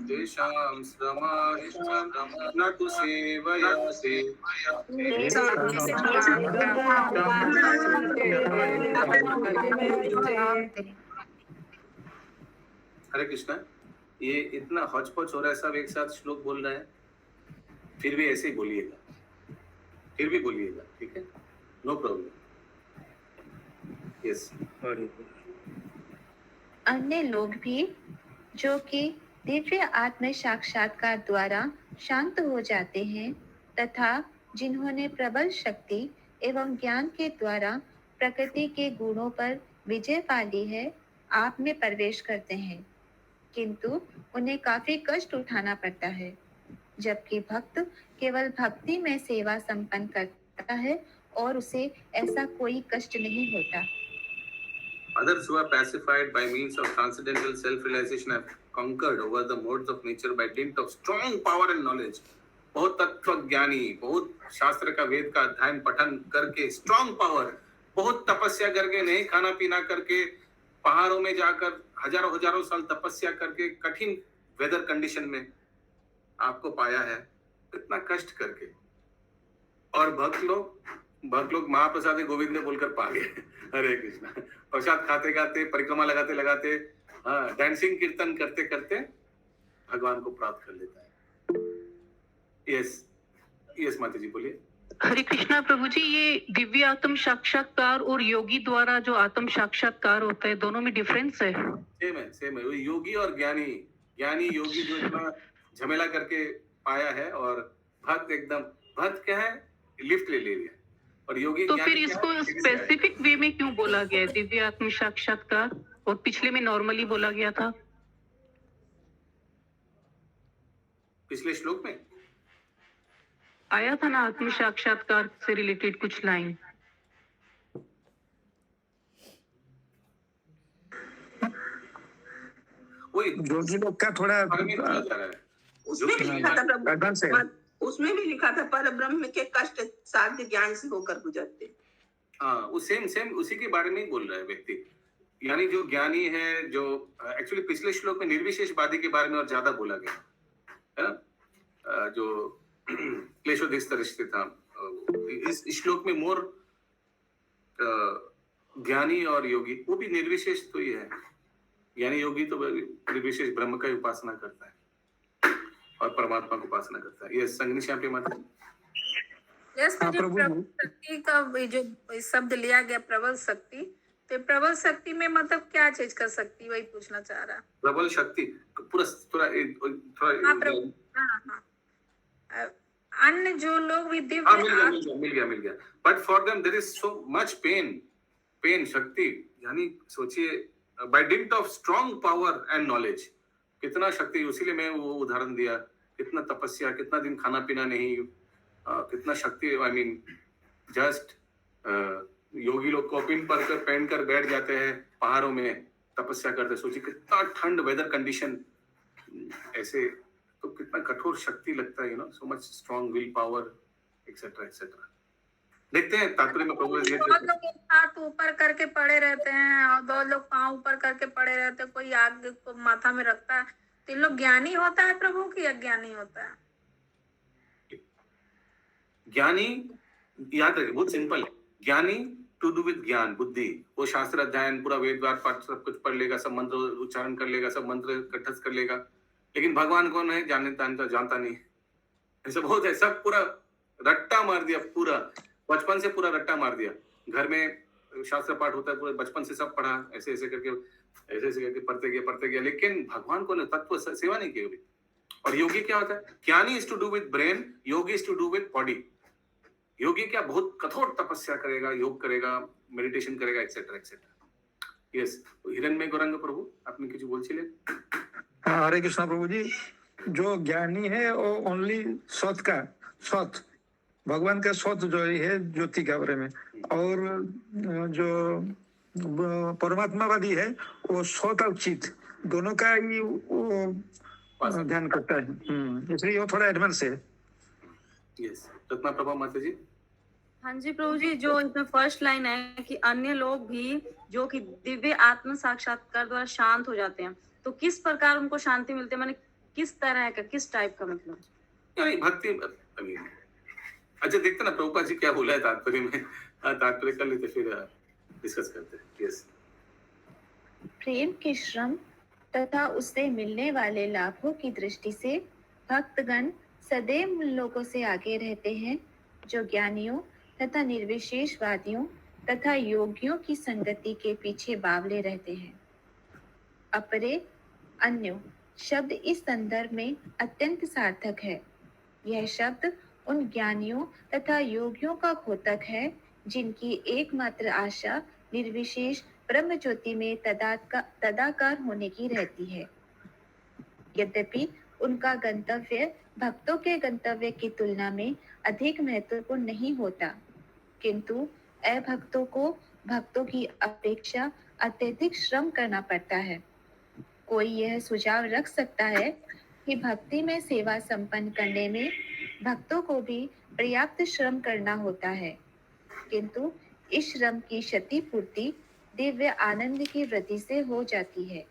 तेषां श्रमानिष्ठं न तु सेवयासे हरे कृष्णा। ये इतना हौच पौच हो रहा है, सब एक साथ श्लोक बोल रहे हैं, फिर भी ऐसे ही बोलिएगा, फिर भी बोलिएगा, ठीक है? No problem. यस। अन्य लोग भी जो कि दिव्य आत्म साक्षात्कार द्वारा शांत हो जाते हैं तथा जिन्होंने प्रबल शक्ति एवं ज्ञान के द्वारा प्रकृति के गुणों पर विजय पा ली है, आप में प्रवेश करते हैं, किंतु उन्हें काफी कष्ट उठाना पड़ता है, जबकि भक्त केवल भक्ति में सेवा संपन्न करता है और उसे ऐसा कोई कष्ट नहीं होता। Others who are pacified by means of transcendental self-realization have conquered over the modes of nature by dint of strong power and knowledge. बहुत तत्व ज्ञानी, बहुत शास्त्र का वेद का अध्ययन पठन करके, स्ट्रॉन्ग पावर, बहुत तपस्या करके, नहीं खाना पीना करके, पहाड़ों में जाकर हजारों हजारों साल तपस्या करके, कठिन वेदर कंडीशन में आपको पाया है, इतना कष्ट करके। और भक्त लोग महाप्रसाद गोविंद ने बोलकर पा गए। हरे कृष्णा। प्रसाद खाते खाते, परिक्रमा लगाते लगाते, हाँ, डांसिंग कीर्तन करते करते भगवान को प्राप्त कर लेता है। यस माता जी बोलिए। हरे कृष्णा प्रभु जी, ये दिव्य आत्म साक्षात्कार और योगी द्वारा जो आत्म साक्षात्कार होता है, दोनों में डिफरेंस है? सेम है। वो योगी और ज्ञानी योगी जो इतना झमेला करके पाया है, और भक्त क्या है, लिफ्ट ले लिया, और योगी तो फिर इसको स्पेसिफिक वे में क्यों बोला गया है, दिव्य आत्म साक्षात्कार, और पिछले में नॉर्मली बोला गया था? पिछले श्लोक में आया था ना आत्म साक्षात्कार से रिलेटेड कुछ लाइन। योगी लोग का थोड़ा उसमें भी लिखा था प्रभु, उसमें भी लिखा था पर ब्रह्म के कष्ट साध्य ज्ञान से होकर गुजरते। हाँ, वो सेम उसी के बारे में ही बोल रहा है व्यक्ति। यानी जो ज्ञानी है, जो एक्चुअली पिछले श्लोक में निर्विशेषवादी के बारे में और ज्यादा बोला गया है ना, जो क्लेशोधिष्ट था। इस श्लोक में मोर ज्ञानी और योगी, वो भी निर्विशेष तो ही है। यानी योगी तो निर्विशेष ब्रह्म का उपासना करता है और परमात्मा को उपासना करता है। ये संगनी श्याम माता। यस, जो प्रबल शक्ति का जो शब्द लिया गया, प्रबल शक्ति, तो प्रबल शक्ति में मतलब क्या चीज कर सकती, वही पूछना चाह रहा। प्रबल शक्ति पूरा अन्य जो लोग भी मिल गया। But for them there is so much pain शक्ति, यानी सोचिए, by dint of strong power and knowledge, कितना शक्ति। उसीलिए मैं वो उदाहरण दिया, कितना तपस्या, कितना दिन खाना पीना नहीं, कितना शक्ति। आई मीन जस्ट योगी लोग कॉपिन पर पहन कर बैठ जाते हैं पहाड़ों में, तपस्या करते। सोचिए कितना ठंड वेदर कंडीशन, ऐसे तो कितना कठोर शक्ति लगता है, so much strong will power etcetera. देखते हैं तात्पर्य में प्रभु। दो लोग हाथ ऊपर करके पड़े रहते हैं और दो लोग पांव ऊपर करके पड़े रहते हैं, कोई आग को माथा में रखता है, तो इन लोग ज्ञानी होता है प्रभु की अज्ञानी होता है? ज्ञानी, याद रखिए, बहुत सिंपल है। ज्ञानी टू डू विद ज्ञान, बुद्धि, वो शास्त्र अध्ययन, पूरा वेद पाठ सब कुछ पढ़ लेगा, सब मंत्र उच्चारण कर लेगा, सब मंत्र कंठस्थ कर लेगा, लेकिन भगवान कौन है जानता नहीं। ऐसा बहुत है, सब पूरा रट्टा मार दिया, पूरा बचपन से पूरा रट्टा मार दिया। घर में शास्त्र पाठ होता है, पूरा बचपन से सब पढ़ा, ऐसे करके पढ़ते गया, लेकिन भगवान को ने तत्व सेवा नहीं की। और योगी क्या होता है? ज्ञानी is to do with brain, योगी is to do with body. योगी क्या बहुत कठोर तपस्या करेगा, योग करेगा, मेडिटेशन करेगा, etcetera etcetera. Yes, Hiranmay Gaurang Prabhu आपने कुछ बोलছিলেন? हाँ, हरे कृष्णा प्रभु जी। जो ज्ञानी है वो ओनली सत का सत, भगवान का सत जो है ज्योति के बारे में, और जो परमात्मावादी है वो सत और चित दोनों का ही वो ध्यान करता है। इसलिए वो थोड़ा एडवांस है। यस, रत्ना प्रभा माता जी। हाँ जी प्रभु जी, जो इसमें फर्स्ट लाइन है कि अन्य लोग भी जो कि दिव्य आत्म साक्षात्कार द्वारा शांत हो जाते हैं, तो किस प्रकार उनको शांति मिलती है, माने किस तरह का, किस टाइप का, मतलब नहीं भक्ति। अच्छा देखते ना प्रभुपाद जी क्या बोला है तात्पर्य में, तात्पर्य कर लेते फिर डिस्कस करते हैं। यस, प्रेम के श्रम तथा उससे मिलने वाले लाभों की दृष्टि से भक्तगण सदैव उन लोगों से आगे रहते हैं जो ज्ञानियों तथा निर्विशेषवादियों तथा योगियों की संगति के पीछे बावले रहते हैं। अपरे अन्यो शब्द इस संदर्भ में अत्यंत सार्थक है। यह शब्द उन ज्ञानियों तथा योगियों का द्योतक है जिनकी एकमात्र आशा निर्विशेष ब्रह्म ज्योति में तदाकार होने की रहती है। यद्यपि उनका गंतव्य भक्तों के गंतव्य की तुलना में अधिक महत्वपूर्ण नहीं होता, किंतु अभक्तों को भक्तों की अपेक्षा अत्यधिक श्रम करना पड़ता है। कोई यह सुझाव रख सकता है कि भक्ति में सेवा संपन्न करने में भक्तों को भी पर्याप्त श्रम करना होता है, किंतु इस श्रम की क्षतिपूर्ति दिव्य आनंद की वृद्धि से हो जाती है।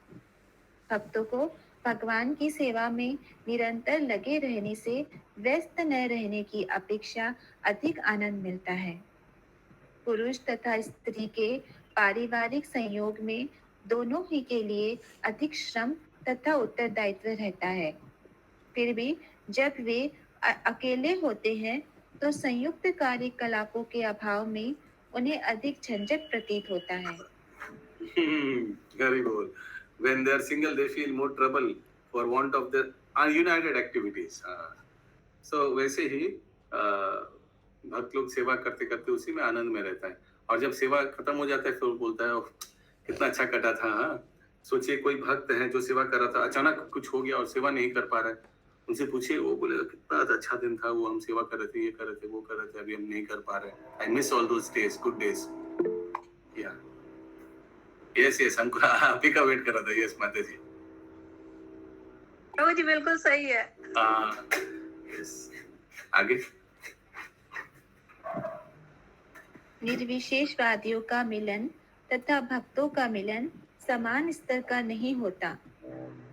भक्तों को भगवान की सेवा में निरंतर लगे रहने से व्यस्त न रहने की अपेक्षा अधिक आनंद मिलता है। पुरुष तथा स्त्री के पारिवारिक संयोग में दोनों ही के लिए अधिक श्रम तथा उत्तरदायित्व रहता है। फिर भी जब वे अकेले होते हैं तो संयुक्त कार्यकलापों के अभाव में उन्हें अधिक झंझट प्रतीत होता है। Very good. When they are single, they feel more trouble for want of their united activities. So वैसे ही भक्त लोग सेवा करते करते उसी में आनंद में रहता है, और जब सेवा खत्म हो जाता है फिर बोलता है कितना अच्छा कटा था। सोचिए कोई भक्त है जो सेवा कर रहा था, अचानक कुछ हो गया और सेवा नहीं कर पा रहा है, उनसे पूछिए, वो बोले कितना अच्छा दिन था, वो हम सेवा कर रहे थे, ये कर रहे थे, वो कर रहे थे, अभी हम नहीं कर पा रहे। I miss all those days, good days. या यस यस, हमको आप ही का वेट कर रहा था। यस माता जी। प्रभु जी बिल्कुल सही है। यस, आगे। निर्विशेषवादियों का मिलन तथा भक्तों का मिलन समान स्तर का नहीं होता।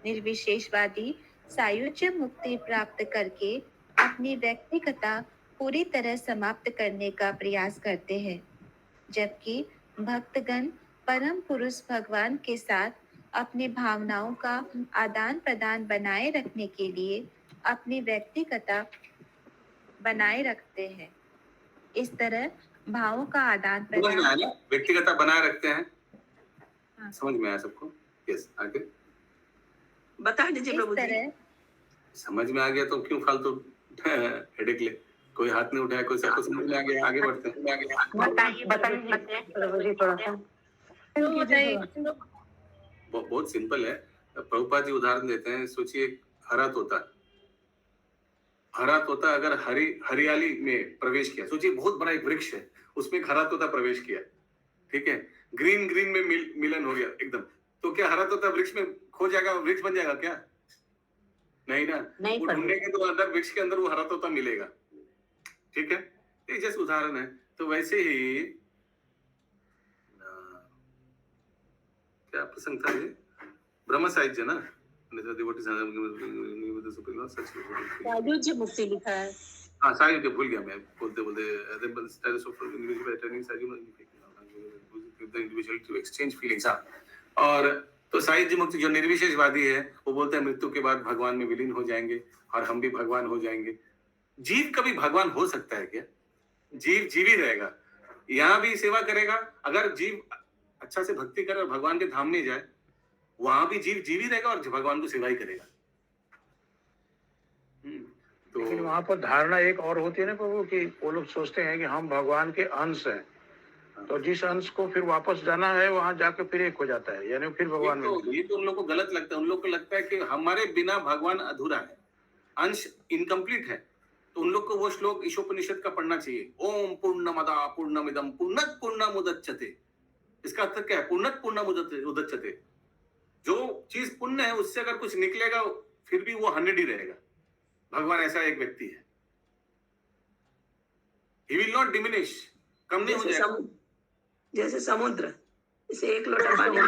निर्विशेषवादी सायुज्य मुक्ति प्राप्त करके अपनी व्यक्तिगतता पूरी तरह समाप्त करने का प्रयास करते हैं, जबकि भक्तगण परम पुरुष भगवान के साथ अपनी भावनाओं का आदान प्रदान बनाए रखने के लिए अपनी व्यक्तिगतता बनाए रखते हैं। इस तरह भावों का आदान प्रदान व्यक्तिगतता बनाए रखते हैं। हाँ। समझ में आया सबको? यस, आगे बता दीजिए प्रभु जी। समझ में आ गया तो क्यों फालतू हेडेक ले। कोई हाथ नहीं उठाया, कोई सबको समझ में आ गया, आगे बढ़ते हैं। बताइए प्रभु जी थोड़ा सा। बहुत सिंपल है। प्रभुपाद जी उदाहरण देते हैं। सोचिए हरा तोता अगर हरियाली में प्रवेश किया, सोचिए बहुत बड़ा एक वृक्ष है, उसमें एक हरा तोता प्रवेश किया, ठीक है, ग्रीन में मिलन हो गया एकदम, तो क्या हरा तोता वृक्ष में खो जाएगा, वृक्ष बन जाएगा क्या? नहीं ना, वो ढूंढेंगे तो अंदर वृक्ष के अंदर वो हरा तोता मिलेगा, ठीक है। ये जैसे उदाहरण है। तो वैसे ही क्या प्रसंग था ये? ब्रह्म साहित्य ना, सायुज्य मुक्ति लिखा है। हाँ, साहित्य भूल गया मैं बोलते एक्सचेंज फीलिंग्स। और तो साहित्य मुक्ति जो निर्विशेषवादी है वो बोलते हैं मृत्यु के बाद भगवान में विलीन हो जाएंगे और हम भी भगवान हो जाएंगे। जीव कभी भगवान हो सकता है क्या? जीव ही रहेगा, यहाँ भी सेवा करेगा। अगर जीव अच्छा से भक्ति करे और भगवान के धाम में जाए, वहां भी जीव ही रहेगा और भगवान को सेवा ही करेगा। लेकिन तो वहां पर धारणा एक और होती है ना प्रभु कि वो लोग सोचते हैं कि हम भगवान के अंश हैं, तो जिस अंश को फिर वापस जाना है वहां जाके फिर एक हो जाता है, यानी फिर भगवान में मिलता है। ये तो उन लोग को गलत लगता है। उन लोग को लगता है कि हमारे बिना भगवान अधूरा है, अंश इनकम्प्लीट है। तो उन लोग को वो श्लोक ईशोपनिषद का पढ़ना चाहिए, ओम पूर्णमदा पूर्णमिदम पूर्णत पूर्णमुदच्यते। इसका अर्थ क्या है? पूर्णत पूर्णमुदच्यते। जो चीज पुण्य है उससे अगर कुछ निकलेगा फिर भी वो 100 ही रहेगा। भगवान ऐसा एक व्यक्ति है, ही विल नॉट डिमिनिश, कम नहीं हो जाएगा। जैसे समुद्र, इसे एक लोटा पानी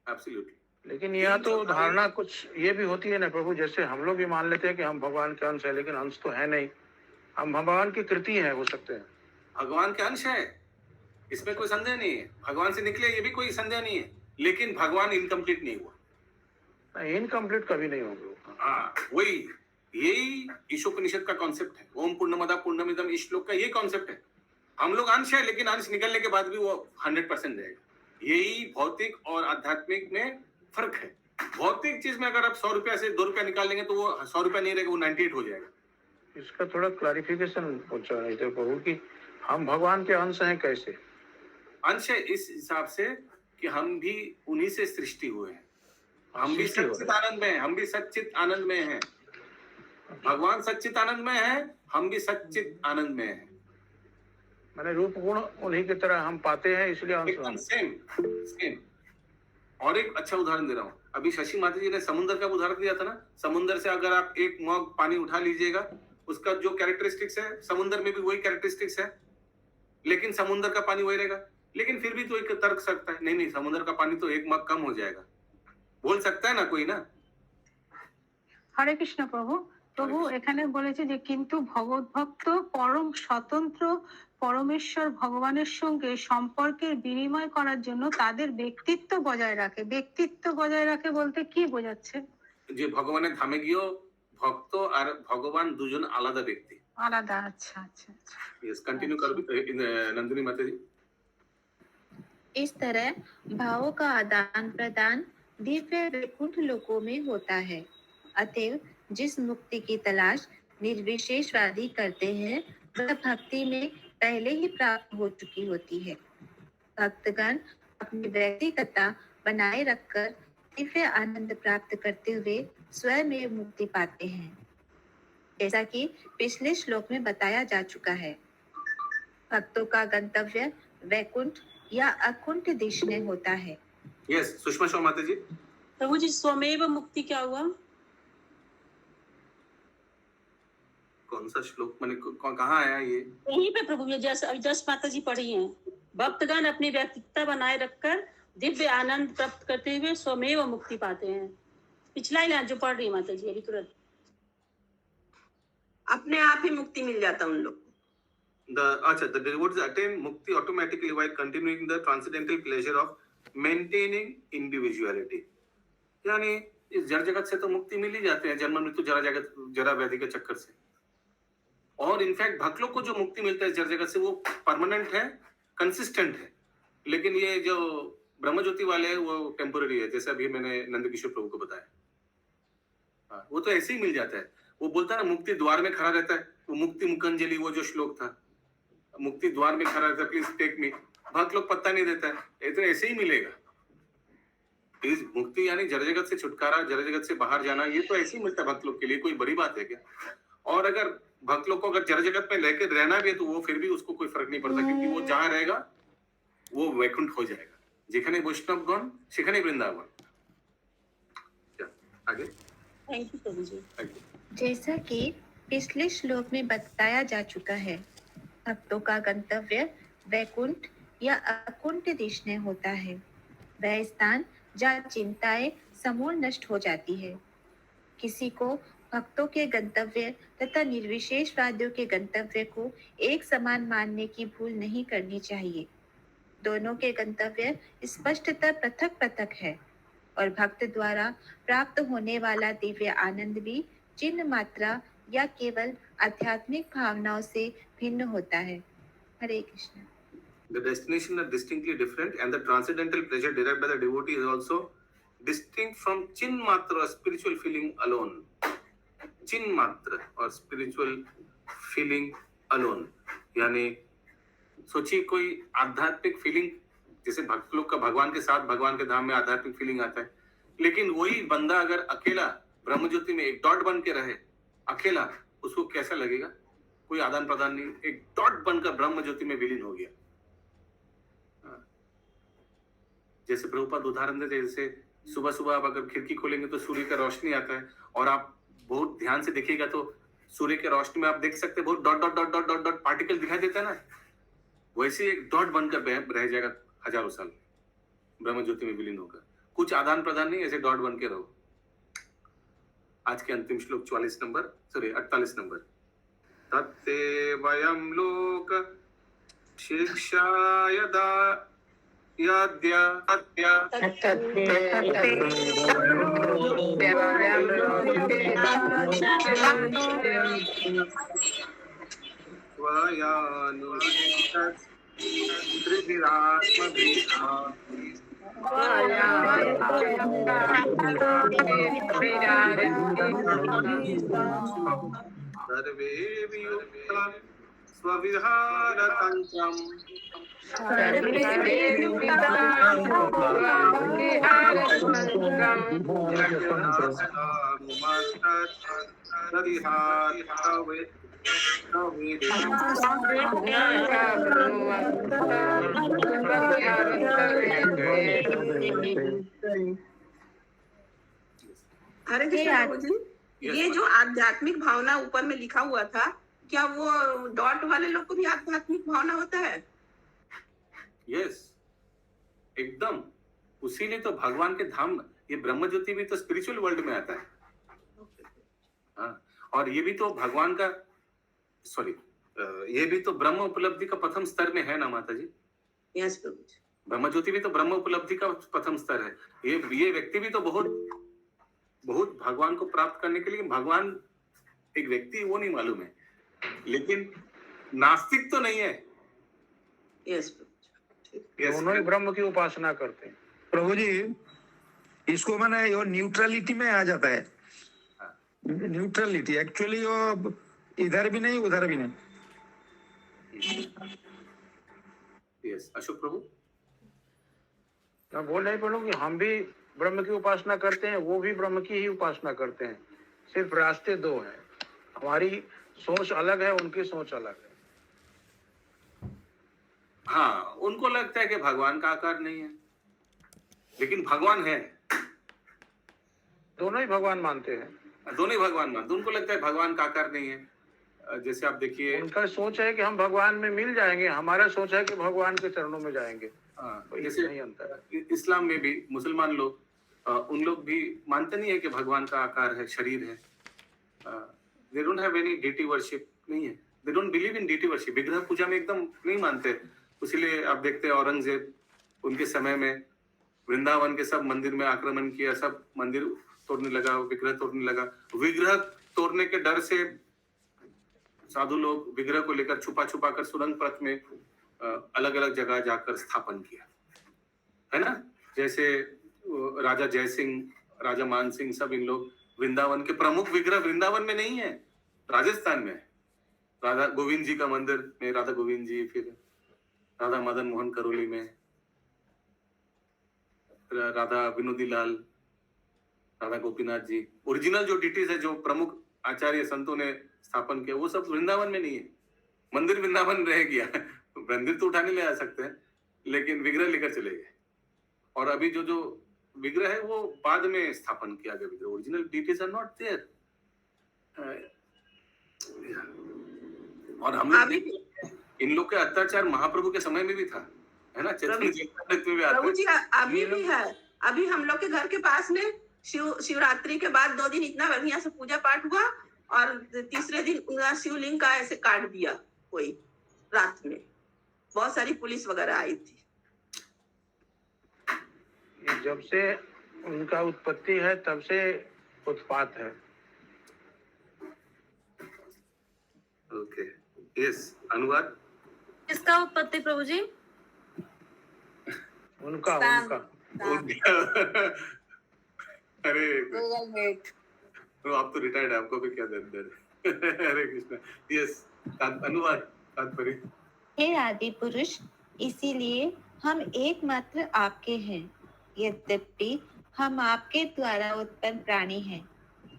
एब्सोल्युटली। लेकिन यहाँ तो धारणा कुछ ये भी होती है ना प्रभु, जैसे हम लोग भी मान लेते हैं कि हम भगवान के अंश है, लेकिन अंश तो है नहीं, हम भगवान की कृति है हो सकते हैं। भगवान के अंश है, इसमें कोई संदेह नहीं है। भगवान से निकले ये भी कोई संदेह नहीं है, लेकिन भगवान इनकम्प्लीट नहीं हुआ। इनकम्प्लीट कभी नहीं होंगे। हाँ, वही यही ईशोपनिषद का कॉन्सेप्ट है। ओम पूर्णमदा पूर्णमिदम, इस श्लोक का ये कॉन्सेप्ट है। हम लोग अंश है, लेकिन अंश निकलने के बाद भी वो 100% रहेगा। यही भौतिक और आध्यात्मिक में फर्क है। भौतिक चीज में अगर आप 100 रुपया से 2 रुपया निकाल लेंगे तो वो 100 रुपया नहीं रहेगा, वो 98 हो जाएगा। इसका थोड़ा क्लैरिफिकेशन पूछा नहीं थे प्रभु कि हम भगवान के अंश हैं कैसे? अंश है इस हिसाब से कि हम भी उन्हीं से सृष्टि हुए हैं। हम भी सच्चित आनंद में हैं, हम भी सच्चित आनंद में हैं। भगवान सच्चित आनंद में है, हम भी सच्चित आनंद में हैं। मैंने रूप गुण उन्हीं की तरह हम पाते हैं, इसलिए एकदम सेम। और एक अच्छा उदाहरण दे रहा हूँ। अभी शशि माता जी ने समुद्र का उदाहरण दिया था ना। समुद्र से अगर आप एक मग पानी उठा लीजिएगा, उसका जो कैरेक्टरिस्टिक्स है समुद्र में भी वही कैरेक्टरिस्टिक्स है, लेकिन समुद्र का पानी वही रहेगा। लेकिन फिर भी तो एक तर्क सकता है, नहीं समुद्र का पानी तो एक मग कम हो जाएगा, बोल सकता है ना कोई ना। হরে কৃষ্ণ প্রভু। প্রভু এখানে বলেছে যে কিন্তু ভগবত ভক্ত পরম স্বতন্ত্র পরমেশ্বর ভগবানের সঙ্গে সম্পর্কের বিনিময় করার জন্য তাদের ব্যক্তিত্ব বজায় রাখে। ব্যক্তিত্ব বজায় রাখে বলতে কি বোঝাচ্ছে? যে ভগবানের ধামে গিয়েও ভক্ত আর ভগবান দুজন আলাদা ব্যক্তি। আলাদা, আচ্ছা আচ্ছা আচ্ছা। यस, कंटिन्यू करो नंदिनी माता जी। इस तरह भावों का आदान प्रदान दिव्य वैकुंठ लोकों में होता है। अतएव जिस मुक्ति की तलाश निर्विशेषवादी करते हैं वह भक्ति में पहले ही प्राप्त हो चुकी होती है। भक्तगण अपनी व्यक्तिगतता बनाए रखकर दिव्य आनंद प्राप्त करते हुए स्वयं में मुक्ति पाते हैं, जैसा कि पिछले श्लोक में बताया जा चुका है। भक्तों का गंतव्य वैकुंठ या अकुंठ देश में होता है। यस, सुषमा शर्मा माता जी। प्रभु जी, स्वमेव मुक्ति क्या हुआ? कौन सा श्लोक, मैंने कहाँ आया ये? यहीं पे प्रभु जी, जैसे जस माता जी पढ़ी हैं, भक्तगण अपनी व्यक्तिगतता बनाए रखकर दिव्य आनंद प्राप्त करते हुए स्वमेव मुक्ति पाते हैं। पिछला ही लाइन जो पढ़ रही माता जी अभी तुरंत, अपने आप ही मुक्ति मिल जाता उन लोग। The devotees attain mukti automatically while continuing the transcendental pleasure of maintaining individuality। यानी इस जड़ जगत से तो मुक्ति मिल ही जाते हैं, जन्म मृत्यु जरा व्याधि के चक्कर से। और इनफैक्ट भक्त लोग को जो मुक्ति मिलता है जड़ जगत से वो परमानेंट है, कंसिस्टेंट है। लेकिन ये जो ब्रह्म ज्योति वाले हैं वो टेम्पोररी है, जैसे अभी मैंने नंद किशोर प्रभु को बताया। वो तो ऐसे ही मिल जाता है। वो बोलता है ना, मुक्ति द्वार में खड़ा रहता है। वो मुक्ति मुकंजलि, वो जो श्लोक था, मुक्ति द्वार में खड़ा रहता है, प्लीज टेक मी। भक्त लोग पत्ता नहीं देता है, ये तो ऐसे ही मिलेगा। इस मुक्ति यानी जड़ जगत से छुटकारा, जड़ जगत से बाहर जाना, ये तो ऐसे ही मिलता है भक्त लोग के लिए, कोई बड़ी बात है क्या? और अगर भक्त लोग को अगर जड़ जगत में लेकर रहना भी है तो वो फिर भी उसको कोई फर्क नहीं पड़ता, क्योंकि वो जहाँ रहेगा वो वैकुंठ हो जाएगा। যেখানে বৈষ্ণবগণ সেখানে বৃন্দাবন। आगे। थैंक यू प्रभु जी। जैसा कि पिछले श्लोक में बताया जा चुका है, भक्तों का गंतव्य वैकुंठ या अकुंठ देश में होता है। वह स्थान जहाँ चिंताएं समूल नष्ट हो जाती है। किसी को भक्तों के गंतव्य तथा निर्विशेषवादियों के गंतव्य को एक समान मानने की भूल नहीं करनी चाहिए। दोनों के गंतव्य स्पष्टतः पृथक पृथक है और भक्त द्वारा प्राप्त होने वाला दिव्य आनंद भी चिन्ह मात्रा या केवल आध्यात्मिक भावनाओं से भिन्न होता है। हरे Krishna. The destination are distinctly different and the transcendental pleasure derived by the devotee is also distinct from chin matra spiritual feeling alone। चिन्ह मात्र और स्पिरिचुअल फीलिंग अलोन, यानी सोचिए कोई आध्यात्मिक फीलिंग, जैसे भक्त लोग का भगवान के साथ भगवान के धाम में आध्यात्मिक फीलिंग आता है, लेकिन वही बंदा अगर अकेला ब्रह्म ज्योति में एक डॉट बन के रहे अकेला, उसको कैसा लगेगा? कोई आदान प्रदान नहीं, एक डॉट बनकर ब्रह्म ज्योति में विलीन हो गया। जैसे प्रभुपाद उदाहरण देते, जैसे सुबह सुबह आप अगर खिड़की खोलेंगे तो सूर्य का रोशनी आता है, और आप बहुत ध्यान से देखिएगा तो सूर्य के रोशनी में आप देख सकते हैं बहुत dot dot dot dot dot dot particle दिखाई देता है ना, वैसे एक डॉट बनकर रह जाएगा हजारों साल ब्रह्म ज्योति में विलीन होकर। कुछ आदान प्रदान नहीं, ऐसे डॉट बन के रहो। आज के अंतिम श्लोक 48 नंबर। तत्ते वयं लोक शिक्षा यदा याद्या सर्वे वियुक्ता स्वविहारतन्त्रम् हरे कृष्ण प्रभु जी, ये जो आध्यात्मिक भावना ऊपर में लिखा हुआ था, क्या वो डॉट वाले लोग को भी आध्यात्मिक भावना होता है? यस, एकदम। उसीलिए तो भगवान के धाम, ये ब्रह्म ज्योति भी तो स्पिरिचुअल वर्ल्ड में आता है। हाँ, और ये भी तो भगवान का ये भी तो ब्रह्म उपलब्धि का प्रथम स्तर में है ना माता जी। यस प्रभु जी। ब्रह्म ज्योति भी तो ब्रह्म उपलब्धि का प्रथम स्तर है। ये व्यक्ति भी तो बहुत भगवान को प्राप्त करने के लिए, भगवान एक व्यक्ति वो नहीं मालूम है, लेकिन नास्तिक तो नहीं है। यस दोनों ही ब्रह्म की उपासना करते हैं। प्रभु जी, इसको मैंने वो न्यूट्रलिटी में आ जाता है। न्यूट्रलिटी एक्चुअली वो इधर भी नहीं उधर भी नहीं। यस, अशोक प्रभु, मैं बोल नहीं पड़ू कि हम भी ब्रह्म की उपासना करते हैं, वो भी ब्रह्म की ही उपासना करते हैं, सिर्फ रास्ते दो हैं। हमारी सोच अलग है, उनकी सोच अलग है। हाँ, उनको लगता है कि भगवान का आकार नहीं है, लेकिन भगवान है। दोनों ही भगवान मानते हैं। दोनों ही भगवान मानते, उनको लगता है भगवान का आकार नहीं है। जैसे आप देखिए, उनका सोच है कि हम भगवान में मिल जाएंगे, हमारा सोच है कि भगवान के चरणों में जाएंगे। जैसे नहीं अंतर है। इस्लाम में भी मुसलमान लोग, उन लोग भी मानते नहीं है कि भगवान का आकार है, शरीर है। They don't have any deity worship, नहीं है। They don't believe in deity worship, विग्रह पूजा में एकदम नहीं मानते। इसीलिए आप देखते हैं औरंगजेब उनके समय में वृंदावन के सब मंदिर में आक्रमण किया, सब मंदिर तोड़ने लगा, विग्रह तोड़ने लगा। विग्रह तोड़ने के डर से साधु लोग विग्रह को लेकर छुपा छुपा कर सुरंग पथ में अलग अलग जगह जाकर स्थापन किया, है ना। जैसे राजा जय सिंह, राजा मान सिंह, सब इन लोग वृंदावन के प्रमुख विग्रह वृंदावन में नहीं है, राजस्थान में। राधा गोविंद जी का मंदिर में राधा गोविंद जी, फिर राधा मदन मोहन करोली में राधा विनोदी लाल, राधा गोपीनाथ जी, ओरिजिनल जो डिटीज है, जो प्रमुख आचार्य संतों ने स्थापन किया, वो सब वृंदावन में नहीं है। मंदिर वृंदावन रह गया, मंदिर तो उठाने ले आ सकते हैं, लेकिन विग्रह लेकर चले गए। और अभी जो विग्रह है वो बाद में स्थापन किया गया विग्रह, original deities are not there. और हम लोग इन लोग के अत्याचार महाप्रभु के समय में भी था, है ना। चैतन्य चरितामृत में भी आता है। प्रभु जी, अभी भी है। अभी हम लोग के घर के पास में शिवरात्रि के बाद 2 दिन इतना बढ़िया से पूजा पाठ हुआ, और तीसरे दिन शिवलिंग का ऐसे काट दिया कोई रात में। बहुत सारी पुलिस वगैरह आई थी। ये जब से उनका उत्पत्ति है तब से उत्पात है। ओके, यस, अनुवाद। किसका उत्पत्ति प्रभु जी? उनका अरे तो आप तो रिटायर्ड है, आपको भी क्या दर्द है? हरे कृष्णा। यस, अनुवाद तात्पर्य। हे आदि पुरुष, इसीलिए हम एकमात्र आपके हैं। यद्यपि हम आपके द्वारा उत्पन्न प्राणी हैं,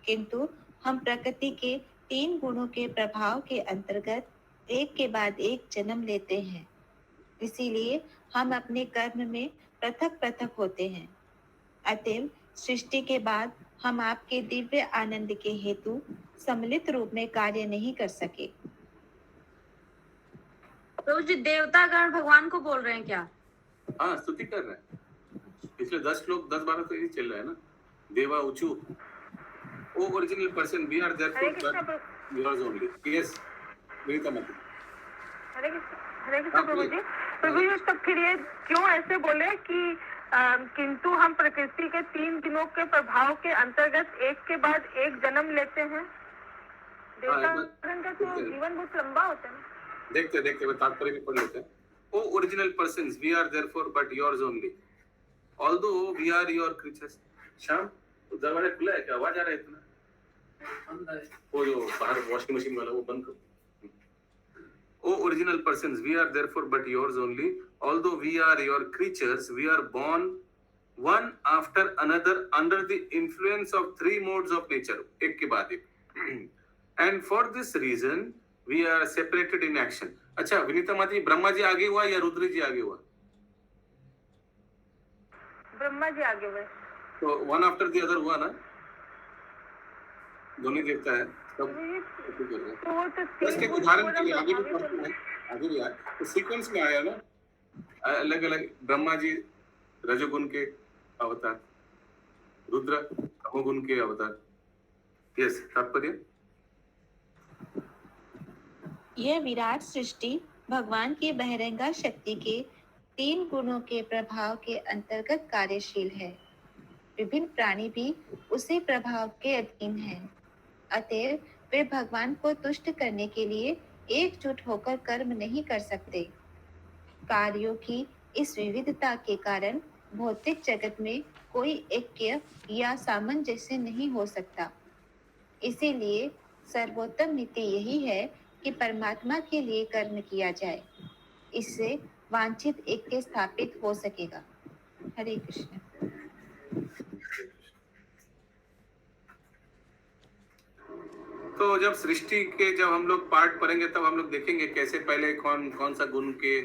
किंतु हम प्रकृति के 3 गुणों के प्रभाव के अंतर्गत एक के बाद एक जन्म लेते हैं। इसीलिए हम अपने कर्म में पृथक पृथक होते हैं। अतएव सृष्टि के बाद हम आपके दिव्य आनंद के हेतु सम्मिलित रूप में कार्य नहीं कर सके। प्रभु जी, देवतागण भगवान को बोल रहे हैं क्या? हाँ, स्तुति कर रहे हैं। पिछले 10-12 तो यही चल रहा है ना। देवा ऊंचू, O original person, we are therefore but yours only. Yes, Vinita मत। हरे कृष्ण प्रभु जी। प्रभु जी, तो फिर ये क्यों ऐसे बोले कि किंतु हम प्रकृति के 3 दिनों के प्रभाव के अंतर्गत एक के बाद एक जन्म लेते हैं? देवतागण का तो जीवन बहुत लंबा होता है। देखते मैं तात्पर्य भी पढ़ लेते हैं। O original persons, we are therefore but yours only, although we are your creatures. Shyam, तो दरवाजा खुला है क्या? आवाज आ रहा है इतना? वो जो बाहर वॉशिंग मशीन वाला, वो बंद करो। O original persons, we are therefore but yours only. Although we are your creatures, we are born one after another under the influence of 3 modes of nature. एक के बाद एक. And for this reason, we are separated in action. अच्छा, विनीता माती, ब्रह्मा जी आगे हुआ या रुद्र जी आगे हुआ? ब्रह्मा जी आगे हुए। तो one after the other हुआ ना? दोनों देखता है। बस एक उदाहरण के लिए आगे भी पढ़ते हैं, आगे भी आए तो सीक्वेंस में आया ना, अलग अलग ब्रह्मा जी रजोगुण के अवतार, रुद्र तमोगुण के अवतार। यस, तात्पर्य यह विराट सृष्टि भगवान की बहिरंगा शक्ति के 3 गुणों के प्रभाव के अंतर्गत कार्यशील है। विभिन्न प्राणी भी उसी प्रभाव के अधीन हैं। अतएव वे भगवान को तुष्ट करने के लिए एकजुट होकर कर्म नहीं कर सकते। कार्यों की इस विविधता के कारण भौतिक जगत में कोई ऐक्य या सामंजस्य नहीं हो सकता। इसीलिए सर्वोत्तम नीति यही है कि परमात्मा के लिए कर्म किया जाए। इससे वांछित ऐक्य स्थापित हो सकेगा। हरे कृष्ण। तो जब सृष्टि के जब हम लोग पार्ट पढ़ेंगे तब हम लोग देखेंगे कैसे पहले कौन सा गुण के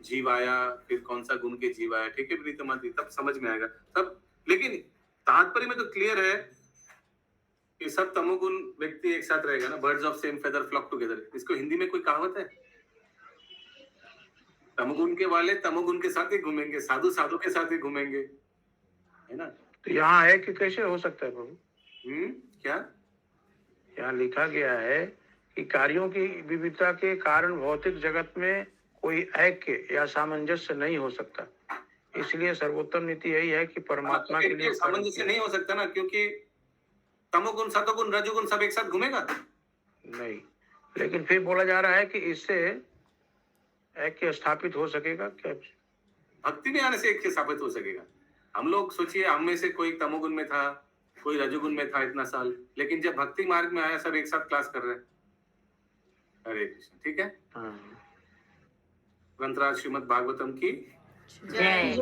जीव आया, फिर कौन सा गुण के जीव आया। ठीक है प्रीतम माती, तब समझ में आएगा तब। लेकिन तात्पर्य में तो क्लियर है कि सब तमोगुण व्यक्ति एक साथ रहेगा ना। Birds of same feather flock together, इसको हिंदी में कोई कहावत है? तमोगुण के वाले तमोगुण के साथ ही घूमेंगे, साधु साधु के साथ ही घूमेंगे, है ना। तो यहाँ है कि कैसे हो सकता है प्रभु? क्या यहाँ लिखा गया है कि कार्यों की विविधता के कारण भौतिक जगत में कोई ऐक्य या सामंजस्य नहीं हो सकता। इसलिए सर्वोत्तम नीति यही है कि परमात्मा के लिए सामंजस्य नहीं हो सकता ना, क्योंकि तमोगुण सतोगुण रजोगुण सब एक साथ घूमेगा नहीं। लेकिन फिर बोला जा रहा है कि इससे ऐक्य स्थापित हो सकेगा। क्या भक्ति में आने से ऐक्य स्थापित हो सकेगा? हम लोग सोचिए, हम में से कोई तमोगुण में था, कोई रजोगुण में था इतना साल, लेकिन जब भक्ति मार्ग में आया सब एक साथ क्लास कर रहे हैं। हरे कृष्ण। ठीक है, ग्रंथराज श्रीमद् भागवतम की जय।